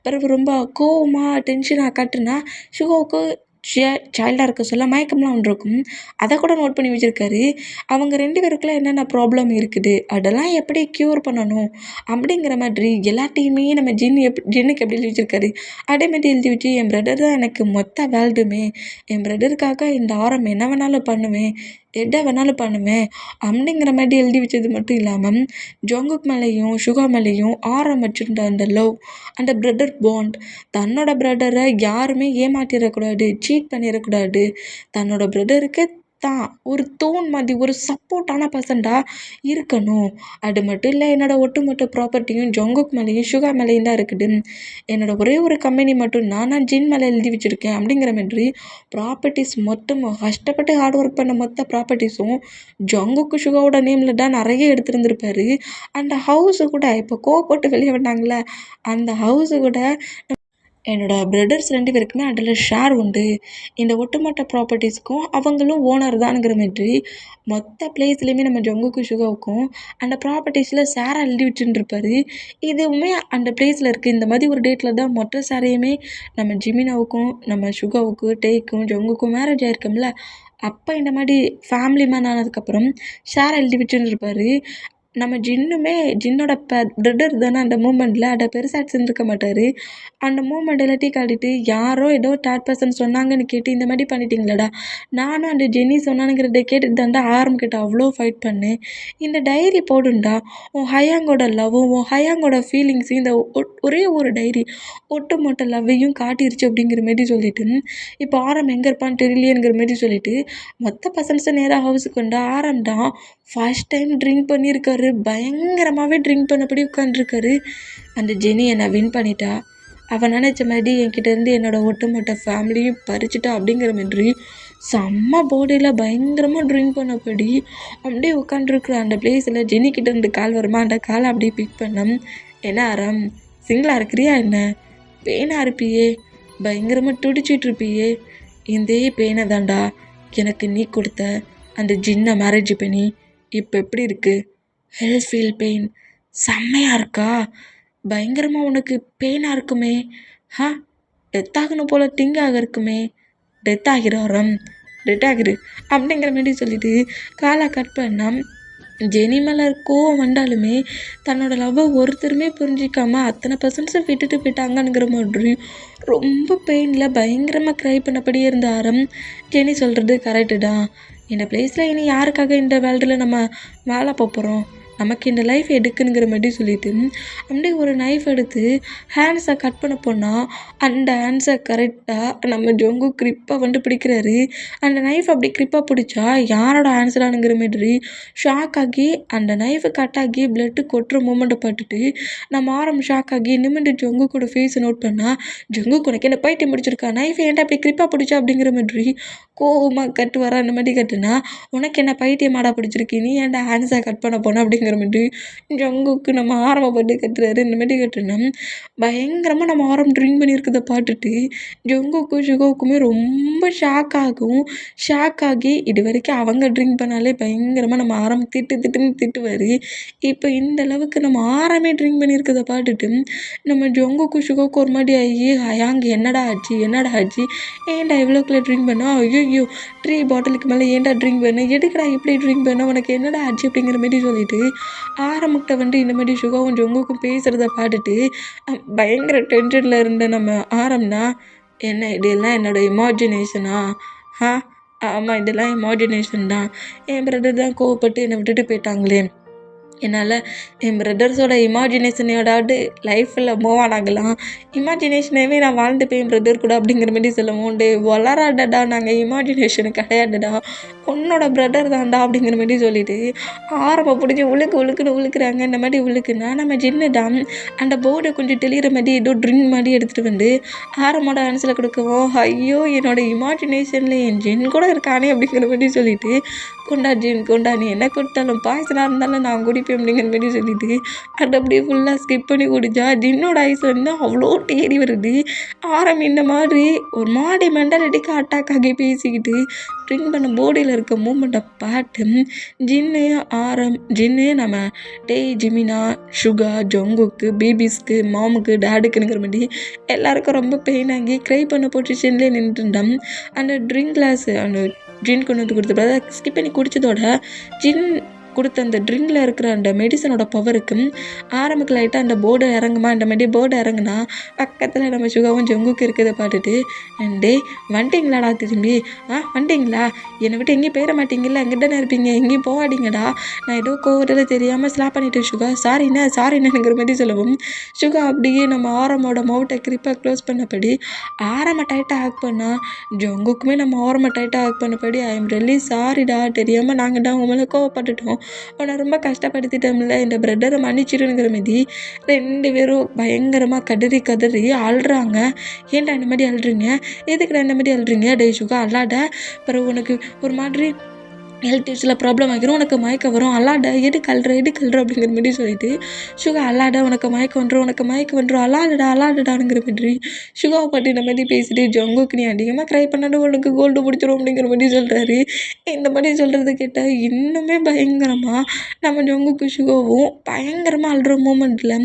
பிறகு ரொம்ப கோவமாக டென்ஷனாக காட்டுனா சுகாவுக்கு சைல்டாக இருக்க சொல்ல மயக்கம்லாம் ஒன்று அதை கூட நோட் பண்ணி வச்சுருக்காரு. அவங்க 2 பேருக்குள்ள என்னென்ன ப்ராப்ளம் இருக்குது, அதெல்லாம் எப்படி க்யூர் பண்ணணும் அப்படிங்கிற மாதிரி எல்லாத்தையுமே நம்ம ஜின்னுக்கு எப்படி எழுதி வச்சுருக்காரு. அதேமாதிரி எழுதி வச்சு என் பிரதர் தான் எனக்கு மொத்த வேல்டுமே, என் பிரதருக்காக இந்த என்ன வேணாலும் பண்ணுவேன், எதை வேணாலும் பண்ணுவேன் அப்படிங்கிற மாதிரி எழுதி வச்சது மட்டும் இல்லாமல் ஜோங்குக் மேலேயும் சுகா மேலேயும் வச்சுருந்த அந்த லவ், அந்த பிரதர் பாண்ட், தன்னோட பிரதரை யாருமே ஏமாற்றிடக்கூடாது, சீட் பண்ணிடக்கூடாது, தன்னோட பிரதருக்கு தான் ஒரு தூண் மாதிரி ஒரு சப்போர்ட்டான பர்சன்டாக இருக்கணும். அது மட்டும் இல்லை, என்னோடய ஒட்டுமொத்த ப்ராப்பர்ட்டியும் ஜங்குக் மேலேயும் சுகா மேலேயும் தான் இருக்குது. என்னோடய ஒரே ஒரு கம்பெனி மட்டும்தான் நான் ஜின் மேலே எழுதி வச்சுருக்கேன் அப்படிங்கிற மாதிரி ப்ராப்பர்ட்டிஸ் மொத்தமும் கஷ்டப்பட்டு ஹார்ட் ஒர்க் பண்ண மொத்த ப்ராப்பர்ட்டிஸும் ஜங்குக்கு சுகாவோட நேமில் தான் நிறைய எடுத்துருந்துருப்பாரு. அந்த ஹவுஸு கூட இப்போ கோவப்பட்டு வெளியே வந்தாங்களே, அந்த ஹவுஸு கூட என்னோடய பிரதர்ஸ் 2 பேருக்குமே அதில் ஷேர் உண்டு. இந்த ஒட்டுமொத்த ப்ராப்பர்ட்டிஸ்க்கும் அவங்களும் ஓனர் தான்ங்கிற மாதிரி மொத்த பிளேஸ்லேயுமே நம்ம ஜங்குக்கு சுகாவுக்கும் அந்த ப்ராப்பர்ட்டிஸில் ஷேராக எழுதி வச்சுருப்பாரு. இதுவுமே அந்த பிளேஸில் இருக்குது. இந்த மாதிரி ஒரு டேட்டில் தான் மொத்த ஷேரையுமே நம்ம ஜிமினாவுக்கும் நம்ம சுகாவுக்கும் டேக்கும் ஜங்குக்கும் மேரேஜ் ஆயிருக்கோம்ல, அப்போ இந்த மாதிரி ஃபேமிலி மேன் ஆனதுக்கப்புறம் ஷேர் எழுதி வச்சுருப்பாரு. நம்ம ஜின்னோட பிரதர் தானே அந்த மூமெண்ட்டில் அதை பெருசாக செஞ்சுருக்க மாட்டார். அந்த மூமெண்ட் எல்லாத்தையும் காட்டிட்டு யாரோ ஏதோ தேர்ட் பர்சன் சொன்னாங்கன்னு கேட்டு இந்த மாதிரி பண்ணிட்டீங்களடா, நானும் அந்த ஜென்னி சொன்னானுங்கிறத கேட்டுட்டு தாண்டா கிட்ட அவ்வளோ ஃபைட் பண்ணேன். இந்த டைரி போடுண்டா, உன் ஹயாங்கோட லவ்வும் உன் ஹயாங்கோட ஃபீலிங்ஸையும் இந்த ஒரே ஒரு டைரி ஒட்டுமொத்த லவ்வையும் காட்டிருச்சு அப்படிங்கிற மாரி சொல்லிட்டு, இப்போ ஆரம் எங்கே இருப்பான்னு தெரியலையேங்கிற மாரி சொல்லிட்டு மொத்த பர்சன்ஸை நேராக ஹவுஸுக்கு வந்தா ஆரம் தான் ஃபர்ஸ்ட் டைம் ட்ரிங்க் பண்ணியிருக்காரு. பயங்கரமாகவே ட்ரிங்க் பண்ணபடி உட்காந்துருக்காரு. அந்த ஜெனி என்னை வின் பண்ணிட்டா, அவன் நினச்ச மாதிரி என்கிட்டேருந்து என்னோடய ஒட்டுமொத்த ஃபேமிலியும் பறிச்சுட்டா அப்படிங்கிற மாதிரி செம்ம போடியில் பயங்கரமாக ட்ரிங்க் பண்ணபடி அப்படியே உட்காந்துருக்குற அந்த பிளேஸில் ஜெனிக்கிட்டேருந்து கால் வருமா, அந்த காலை அப்படியே பிக் பண்ண, என்ன ஆரம் சிங்கிளாக இருக்கிறியா என்ன, பெயினாக இருப்பியே, பயங்கரமாக துடிச்சிட்டு இருப்பியே, இதே பெயினை தாண்டா எனக்கு நீ கொடுத்த அந்த ஜின்னை மேரேஜ் பண்ணி இப்போ எப்படி இருக்குது, ஹெல்த் ஃபீல் பெயின் செம்மையாக இருக்கா, பயங்கரமாக உனக்கு பெயினாக இருக்குமே, டெத் ஆகணும் போல் திங்க் இருக்குமே, டெத் ஆகிரும் டெத் ஆகிரு அப்படிங்கிற மாதிரி சொல்லிட்டு காலை கட் பண்ணால் ஜெனி மேலே கோவம் வந்தாலுமே தன்னோட லவ்வை ஒருத்தருமே புரிஞ்சிக்காம அத்தனை பர்சன்ட்ஸை விட்டுட்டு போயிட்டாங்கங்கிற மாதிரி ரொம்ப பெயினில் பயங்கரமாக க்ரை பண்ணபடியே இருந்த ஆரம், ஜெனி சொல்கிறது கரெக்டு தான், இந்த பிளேஸில் இனி யாருக்காக இந்த வேர்ல்டில் நம்ம வேலை போகிறோம், நமக்கு இந்த லைஃப் எடுக்குங்கிற மாதிரி சொல்லிட்டு அப்படியே ஒரு நைஃப் எடுத்து ஹேண்ட்ஸை கட் பண்ண போனால் அந்த ஹேண்ட்ஸை கரெக்டாக நம்ம ஜொங்கு கிரிப்பாக பிடிக்கிறாரு. அந்த நைஃப் அப்படி கிரிப்பாக பிடிச்சா யாரோட ஹேண்ட்ஸ்லானுங்கிற மாதிரி ஷாக் ஆகி அந்த நைஃபை கட் ஆகி பிளட்டு கொட்டுற மூமெண்ட்டை பார்த்துட்டு நம்ம ஷாக் ஆகி நிமிண்டு ஜொங்கு கூட ஃபேஸை நோட் பண்ணால், ஜொங்கு உனக்கு என்ன பைத்தியம் முடிச்சிருக்கா, நைஃப் ஏன்டா அப்படி கிரிப்பாக பிடிச்சா அப்படிங்கிற மாதிரி கோவமாக கட்டு வர அந்த மாதிரி கட்டுனா, உனக்கு என்ன பைத்தியமாடா பிடிச்சிருக்கு, நீ ஏன்டா ஹேண்ட்ஸை கட் பண்ண போன அப்படிங்கிற மாதிரி ஜங்குக்கு நம்ம ஆரம்பப்பட்டு கட்டுறாரு. இந்த மாதிரி கட்டுனா பயங்கரமாக நம்ம ஆரம் ட்ரிங்க் பண்ணியிருக்கிறத பார்த்துட்டு ஜங்குக்கும் சுகோவுக்குமே ரொம்ப ஷாக் ஆகி இது வரைக்கும் அவங்க ட்ரிங்க் பண்ணாலே பயங்கரமாக நம்ம ஆரம் திட்டுன்னு திட்டுவார். இப்போ இந்த அளவுக்கு நம்ம ஆரமே ட்ரிங்க் பண்ணியிருக்கிறத பார்த்துட்டு நம்ம ஜங்குக்கும் சுகோவுக்கு ஒரு மாதிரி ஆகி, ஹயாங் என்னடா ஆச்சு ஏன்டா இவ்வளோக்குள்ள ட்ரிங்க் பண்ணா, ஐயோ 3 பாட்டிலுக்கு மேலே ஏன்டா ட்ரிங்க் பண்ண, எதுக்குடா இப்படி ட்ரிங்க் பண்ண, உனக்கு என்னடா ஆச்சு அப்படிங்கிற மாதிரி சொல்லிட்டு ஆரம்பிட்ட இந்த மாதிரி சுகாவும் ஜொங்குக்கும் பேசுகிறத பார்த்துட்டு பயங்கர டென்ஷனில் இருந்த நம்ம ஆரம்னா, என்ன இதெல்லாம் என்னோடய இமேஜினேஷனா, ஆமாம் இதெல்லாம் இமேஜினேஷன் தான், என் பிரதர் தான் கோவப்பட்டு என்னை விட்டுட்டு போயிட்டாங்களே, என்னால் என் பிரதர்ஸோட இமேஜினேஷனோடாவது லைஃப்பில் மூவ் ஆனாங்களாம், இமேஜினேஷனவே நான் வாழ்ந்துப்பேன் என் பிரதர் கூட அப்படிங்கிற மாதிரி சொல்லுவோம். வளராடடா, நாங்கள் இமேஜினேஷனு கிடையாதுடா, உன்னோட பிரதர் தான்டா அப்படிங்கிற மாதிரி சொல்லிட்டு ஆரம்ப பிடிச்சி உழுக்குன்னு உழுக்குறாங்க. இந்த மாதிரி உழுக்குன்னா நம்ம ஜின்னு தான் அந்த போர்டை கொஞ்சம் தெளிகிற மாதிரி ஏதோ ட்ரிங்க் மாதிரி எடுத்துகிட்டு வந்து ஆரமோட ஆன்சரில் கொடுக்கவும், ஐயோ என்னோடய இமேஜினேஷனில் என் ஜின் கூட இருக்கானே அப்படிங்கிற மாதிரி சொல்லிட்டு, கொண்டா ஜின் கொண்டா, நீ என்ன கொடுத்தாலும் பாய்ச்சனாக இருந்தாலும் நான் குடிப்பேன் அப்படிங்கிற மாதிரி சொல்லிட்டு அதை அப்படியே ஃபுல்லாக ஸ்கிப் பண்ணி குடிச்சா ஜின்னோட ஐஸ் வந்து அவ்வளோ தேடி வருது. ஆரம் இந்த மாதிரி ஒரு மாதிரி மென்டாலிட்டிக்கு அட்டாக் ஆகி பேசிக்கிட்டு ட்ரிங்க் பண்ண போடியில் இருக்க மூமெண்ட்டை பார்த்து ஜின்னு நம்ம ஜிமினா, சுகா, ஜொங்குக்கு, பேபிஸ்க்கு, மாமுக்கு, டேடுக்குங்கிற மாதிரி எல்லாருக்கும் ரொம்ப பெயின் ஆகி க்ரை பண்ண பொசிஷன்லேயே நின்றுட்டோம். அந்த ட்ரிங்க் கிளாஸ் அந்த ஜின் கொண்டு வந்து கொடுத்த ஸ்கிப் பண்ணி குடித்ததோட ஜின் கொடுத்த அந்த ட்ரிங்கில் இருக்கிற அந்த மெடிசனோட பவருக்கு ஆரம்புக்கு லைட்டாக அந்த போர்டு இறங்குமா, இந்த மாதிரி போர்டு இறங்குனா பக்கத்தில் நம்ம சுகாவும் ஜங்குக்கு இருக்கிறத பார்த்துட்டு, டே வந்துட்டிங்களாடா திரும்பி, வந்துட்டிங்களா, என்னை விட்டு எங்கேயும் போயிட மாட்டீங்கல்ல, எங்கிட்ட இருப்பீங்க, எங்கேயும் போகாதீங்கடா, நான் ஏதோ கோவத்தில் தெரியாமல் ஸ்லாப் பண்ணிட்டேன் சுகா, சாரின்னுங்கிற மாதிரி சொல்லவும் சுகா அப்படியே நம்ம ஆரமோட மவுட்டை கிரிப்பாக க்ளோஸ் பண்ணபடி ஆரம்ப டைட்டாக ஹேக் பண்ணால் ஜங்குக்குமே நம்ம ஆரம்ப டைட்டாக ஹேக் பண்ணபடி ஐ எம் ரியலி சாரிடா, தெரியாமல் நாங்கள் தான் உங்க மேலே கோவப்பட்டுட்டோம், உன்னை ரொம்ப கஷ்டப்படுத்திட்டோம்ல, இந்த பிரட்டரை மன்னிச்சிடுங்கிற மாதிரி 2 பேரும் பயங்கரமாக கதறி அழுறாங்க. ஏன்டா இந்த மாதிரி அழுறீங்க, எதுக்குடா இந்த மாதிரி அழுறீங்க, டே சுகா அல்லாட, பிறகு உனக்கு ஒரு மாதிரி ஹெல்த் இஷ்யூஸில் ப்ராப்ளம் ஆகிரும், உனக்கு மயக்கம் வரும், அல்லாட எதுக்கு அழுற அப்படிங்கிற மாதிரி சொல்லிட்டு சுகா அல்லாட உனக்கு மயக்கம் வந்துடும் அல்லாடுடாங்கிற மாதிரி சுகாவை பற்றி இந்த மாதிரி பேசிட்டு ஜங்குக்கு நீ அதிகமாக க்ரை பண்ணாலும் உனக்கு கோல்டு பிடிச்சிரும் அப்படிங்கிற மாதிரி சொல்கிறாரு. இந்த மாதிரி சொல்கிறது கேட்டால் இன்னுமே பயங்கரமாக நம்ம ஜங்குக்கு சுகாவும் பயங்கரமாக அழுற மூமெண்ட்டில்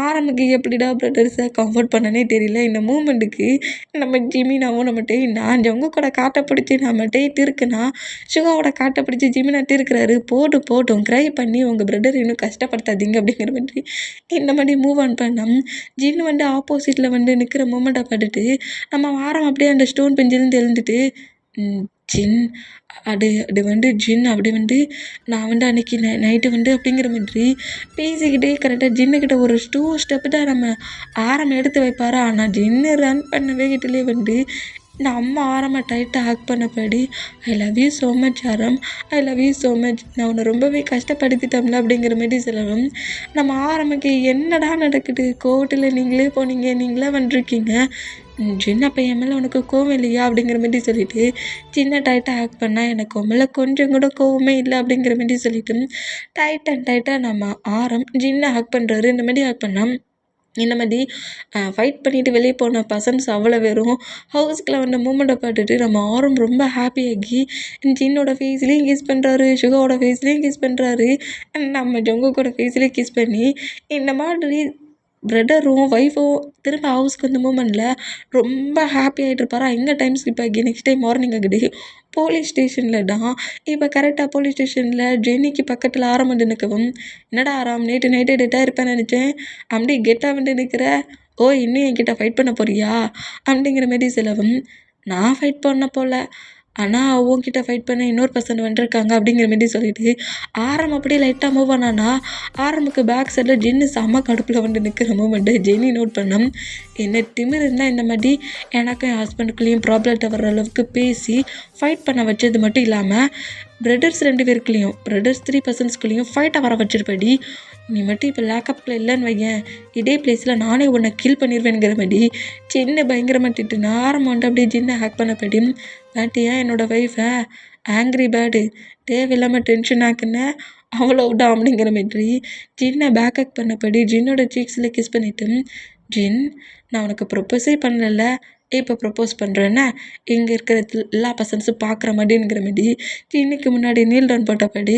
ஆரம்புக்கு எப்படிடா பிரதர்ஸை கம்ஃபர்ட் பண்ணனே தெரியல. இந்த மூமெண்ட்டுக்கு நம்ம ஜிமினாவும் நம்மகிட்டே நான் ஜங்குக்கூட காட்டை பிடிச்சி நம்மகிட்டே இருக்குன்னா சுகாவோட காட்டை பிடிச்சி ஜிமினா இருக்கிறாரு, போட்டும் க்ரை பண்ணி உங்கள் பிரதர் இன்னும் கஷ்டப்படுத்தாதீங்க அப்படிங்கிற மாதிரி இந்த மாதிரி மூவ் ஆன் பண்ணோம். ஜின் ஆப்போசிட்டில் நிற்கிற மூமெண்ட்டை பார்த்துட்டு நம்ம வாரம் அப்படியே அந்த ஸ்டோன் பெஞ்சிலேருந்து எழுந்துட்டு ஜின் அது ஜின் அப்படி நான் அன்றைக்கி நைட்டு அப்படிங்கிற மாதிரி பேசிக்கிட்டே கரெக்டாக ஜின்னுக்கிட்ட ஒரு 2 ஸ்டெப்பு தான் நம்ம ஆரம் எடுத்து வைப்பாரா, ஆனால் ஜின்னு ரன் பண்ணவே கிட்டலே நம்ம ஆரம்ப டைட்டாக ஹேக் பண்ணபடி I love you so much ஆரம், I love you so much, நான் உன்னை ரொம்பவே கஷ்டப்படுத்திட்டோம்ல அப்படிங்கிற மாதிரி சொல்லவும் நம்ம ஆரம்பிக்கு என்னடா நடக்குது, கோர்ட்டில் நீங்களே போனீங்க, நீங்களே வந்துருக்கீங்க, சின்ன பையன் மேலே உனக்கு கோவம் இல்லையா அப்படிங்கிற மாதிரி சொல்லிட்டு சின்ன டைட்டாக ஹேக் பண்ணால் எனக்கு உண்மையில கொஞ்சம் கூட கோவமே இல்லை அப்படிங்கிற மாதிரி சொல்லிட்டு டைட்டாக நம்ம ஆரம் ஜின்னை ஹேக் பண்ணுறாரு. இந்த மாதிரி ஹேக் பண்ணால் இந்த மாதிரி ஃபைட் பண்ணிவிட்டு வெளியே போன பர்சன்ஸ் அவ்வளோ பேரும் ஹவுஸ்க்குள்ள மூமெண்ட்டை பார்த்துட்டு நம்ம ஆரம் ரொம்ப ஹாப்பியாகி ஜின்னோட ஃபேஸ்லேயும் கிஸ் பண்ணுறாரு, சுகாவோட ஃபேஸ்லேயும் கிஸ் பண்ணுறாரு, நம்ம ஜங்குக்கோட ஃபேஸ்லேயும் கிஸ் பண்ணி இந்த மாதிரி பிரதரும் ஒய்ஃபும் திரும்ப ஹவுஸ்க்கு வந்த மூமெண்ட்டில் ரொம்ப ஹாப்பி ஆகிட்டு இருப்பாரா. எங்கே டைம் ஸ்கிப் ஆகி நெக்ஸ்ட் டைம் மார்னிங் ஆகுது போலீஸ் ஸ்டேஷனில் தான். இப்போ கரெக்டாக போலீஸ் ஸ்டேஷனில் ஜெனிக்கு பக்கத்தில் ஆரம் நிற்கவும், என்னடா ஆரம் நேற்று நைட்டே டெட்டாக இருப்பேன்னு நினச்சேன், அப்படி கெட்டாக நிற்கிற, இன்னும் என்கிட்ட ஃபைட் பண்ண போறியா அப்படிங்கிற மாதிரி சொல்லவும், நான் ஃபைட் பண்ண போல, ஆனால் அவங்ககிட்ட ஃபைட் பண்ண இன்னொரு பர்சன் வந்துருக்காங்க அப்படிங்கிற மாதிரி சொல்லிட்டு ஆரம் அப்படியே லைட்டாக மூவ் ஆனானா ஆரம்புக்கு பேக் சைடில் ஜென்னு செம்ம கடுப்பில் நிற்கிற மூமெண்ட்டு ஜென்னி நோட் பண்ணோம். என்ன திமிர் இருந்தால் இந்த மாதிரி எனக்கும் என் ஹஸ்பண்டுக்குள்ளேயும் ப்ராப்ளத்தை வர்ற அளவுக்கு பேசி ஃபைட் பண்ண வச்சது மட்டும் இல்லாமல் பிரதர்ஸ் 2 பேருக்குள்ளேயும் பிரதர்ஸ் 3 பர்சன்ஸ்குள்ளேயும் ஃபைட்டை வர வச்சிருப்படி, நீ மட்டும் இப்போ லேக்கப்பில் இல்லைன்னு வையேன், இதே பிளேஸில் நானே உன்னை கில் பண்ணிடுவேங்கிற மாதிரி சின்ன பயங்கரமாக திட்டு ஆரம் அப்படியே ஜின்னை ஹேக் பண்ணப்படி வேட்டியா என்னோடய ஒய்ஃபை ஆங்க்ரி பேர்டு தேவையில்லாமல் டென்ஷன் ஆக்குன்னு அவ்வளோதான் அப்படிங்கிற மாதிரி ஜின்னை பேக்கப் பண்ணபடி ஜின்னோட சீக்ஸில் கிஸ் பண்ணிவிட்டு, ஜின் நான் உனக்கு ப்ரொப்போஸே பண்ணல, இப்போ ப்ரப்போஸ் பண்ணுறேன்னா இங்கே இருக்கிற எல்லா பர்சன்ஸும் பார்க்குற மாதிரிங்கிற மாதிரி ஜின்னுக்கு முன்னாடி நீல் டவுன் போட்டபடி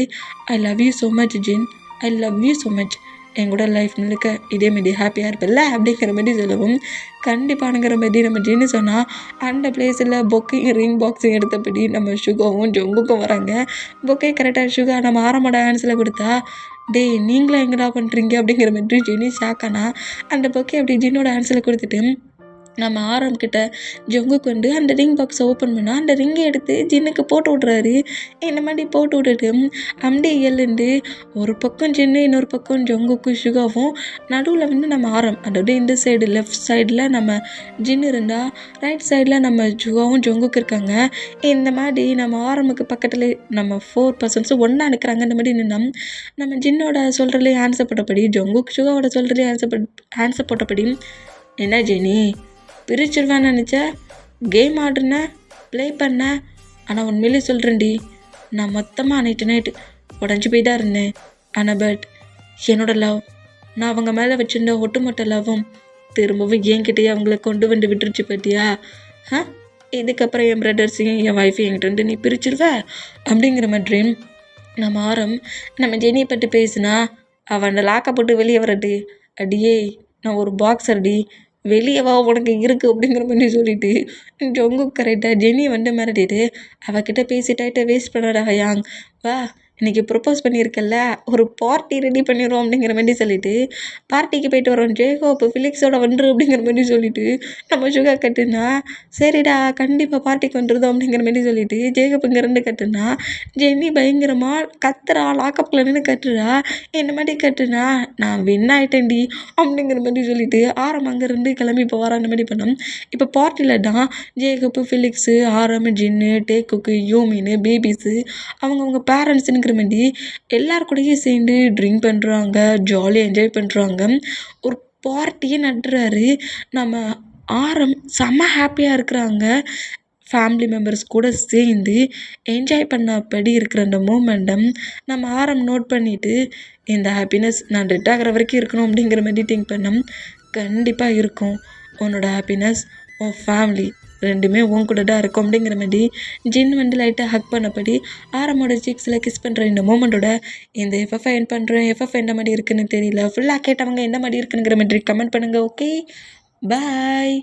I love you so much Jin, I love you so much, என் கூட லைஃப் முழுக்க இதே மாதிரி ஹாப்பியாக இருப்பில்ல அப்படிங்கிற மாதிரி சொல்லவும் கண்டிப்பானுங்கிற மாதிரி நம்ம ஜின்னு சொன்னால் அந்த பிளேஸில் பொக்கிங் ரிங் பாக்ஸிங் எடுத்தபடி நம்ம சுகாவும் ஜொங்குக்கும் வராங்க. பொக்கே கரெக்டாக சுகா நம்ம ஆரம்பட ஆன்ஸில் கொடுத்தா, டேய் நீங்களும் எங்கடா பண்ணுறீங்க அப்படிங்கிற மாதிரி ஜின்னி ஷாக்கானா அந்த பொக்கே அப்படி ஜின்னோட ஆன்ஸில் கொடுத்துட்டு நம்ம ஆரம்பிக்கிட்ட ஜொங்குக்கு அந்த ரிங் பாக்ஸை ஓப்பன் பண்ணால் அந்த ரிங்கை எடுத்து ஜின்னுக்கு போட்டு விட்றாரு. இந்த மாதிரி போட்டு விட்டுட்டு அப்படியே எழுந்து ஒரு பக்கம் ஜின்னு இன்னொரு பக்கம் ஜொங்குக்கு சுகாவும் நடுவில் நம்ம ஆரம், அதாவது இந்த சைடு லெஃப்ட் சைடில் நம்ம ஜின்னு இருந்தால் ரைட் சைடில் நம்ம சுகாவும் ஜொங்குக்கு இருக்காங்க. இந்த மாதிரி நம்ம ஆரம்புக்கு பக்கத்தில் நம்ம 4 பர்சன்ஸும் ஒன்றா நிற்கிறாங்க. இந்த மாதிரி நின்னா நம்ம ஜின்னோட சொல்கிறதுலேயே ஆன்சர் போட்டபடி ஜொங்குக்கு சுகாவோட சொல்கிறதுலேயே ஆன்சர் போட்டபடி, என்ன ஜெனி பிரிச்சிருவான்னு நினச்ச, கேம் ஆடுன ப்ளே பண்ண, ஆனால் உண்மையிலே சொல்கிறேன்டி நான் மொத்தமாக நைட்டு உடஞ்சி போய் தான் இருந்தேன். ஆனால் பட் என்னோடய லவ் நான் அவங்க மேலே வச்சுருந்த ஒட்டுமொத்த லவ்வும் திரும்பவும் என்கிட்டயே அவங்கள கொண்டு விட்டுருச்சு பார்த்தியா. இதுக்கப்புறம் என் பிரதர்ஸையும் என் ஒய்ஃபையும் என்கிட்ட நீ பிரிச்சிருவ அப்படிங்கிற மாதிரி நம்ம ஆரம் நம்ம ஜெனியை பற்றி பேசுனா அவன் லாக்கை போட்டு வெளியே வரட்டு, அடியே நான் ஒரு பாக்ஸர்டி வெளியவா உனக்கு இருக்குது அப்படிங்கிற மாதிரி சொல்லிட்டு ஜொங்கு கரெக்டாக ஜெனி மிரட்டிட்டு அவகிட்ட பேசிட்டாயிட்ட வேஸ்ட் பண்ணடா யாங், வா இன்றைக்கி ப்ரொப்போஸ் பண்ணியிருக்கல்ல ஒரு பார்ட்டி ரெடி பண்ணிடுவோம் அப்படிங்கிற மாதிரி சொல்லிட்டு பார்ட்டிக்கு போயிட்டு வரோம் ஜேகோப் ஃபிலிக்ஸோட வந்துரு அப்படிங்கிற மாதிரி சொல்லிட்டு நம்ம சுகா கட்டுனா சரிடா கண்டிப்பாக பார்ட்டிக்கு வந்துடுதோம் அப்படிங்கிற மாதிரி சொல்லிட்டு ஜேகப் இங்கே ரெண்டு கட்டுனா ஜென்னி பயங்கரமாக கத்துறா லாக்கப்பில் நின்று கட்டுறா என்ன மாதிரி கட்டுனா நான் வின் ஆகிட்டேன்டி அப்படிங்கிற மாதிரி சொல்லிட்டு ஆரம் அங்கே ரெண்டு கிளம்பி இப்போ வர அந்த மாதிரி பண்ணோம். இப்போ பார்ட்டியில் தான் ஜேகப்பு ஃபிலிக்ஸு ஆரம் ஜின்னு டேக்குக்கு யூமின்னு பேபிஸு அவங்கவுங்க பேரண்ட்ஸுங்கிற மாதிரி எல்லார் கூடயும் சேர்ந்து ட்ரிங்க் பண்ணுறாங்க, ஜாலியாக என்ஜாய் பண்ணுறாங்க. ஒரு பார்ட்டியே நடுறாரு. நம்ம ஆரம் செம்ம ஹாப்பியாக இருக்கிறாங்க. ஃபேமிலி மெம்பர்ஸ் கூட சேர்ந்து என்ஜாய் பண்ணபடி இருக்கிற அந்த மூமெண்ட்டை நம்ம ஆரம் நோட் பண்ணிவிட்டு இந்த ஹாப்பினஸ் நான் டெட் ஆகிற வரைக்கும் இருக்கணும் அப்படிங்கிற மாதிரி திங்க் பண்ணோம். கண்டிப்பாக இருக்கும். உன்னோட ஹாப்பினஸ் உன் ஃபேமிலி ரெண்டுமே உன் கூட தான் இருக்கும் அப்படிங்கிற மாதிரி ஜின் வந்து லைட்டாக ஹக் பண்ணபடி ஆரமோட சீக்ஸில் கிஸ் பண்ணுற இந்த மூமெண்ட்டோட இந்த எஃப்எஃப்ஐ என் பண்ணுறேன். எஃப்எஃப் என்ன மாதிரி இருக்குன்னு தெரியல. ஃபுல்லாக கேட்டவங்க என்ன மாதிரி இருக்குங்கிற மாதிரி கமெண்ட் பண்ணுங்கள். Okay bye.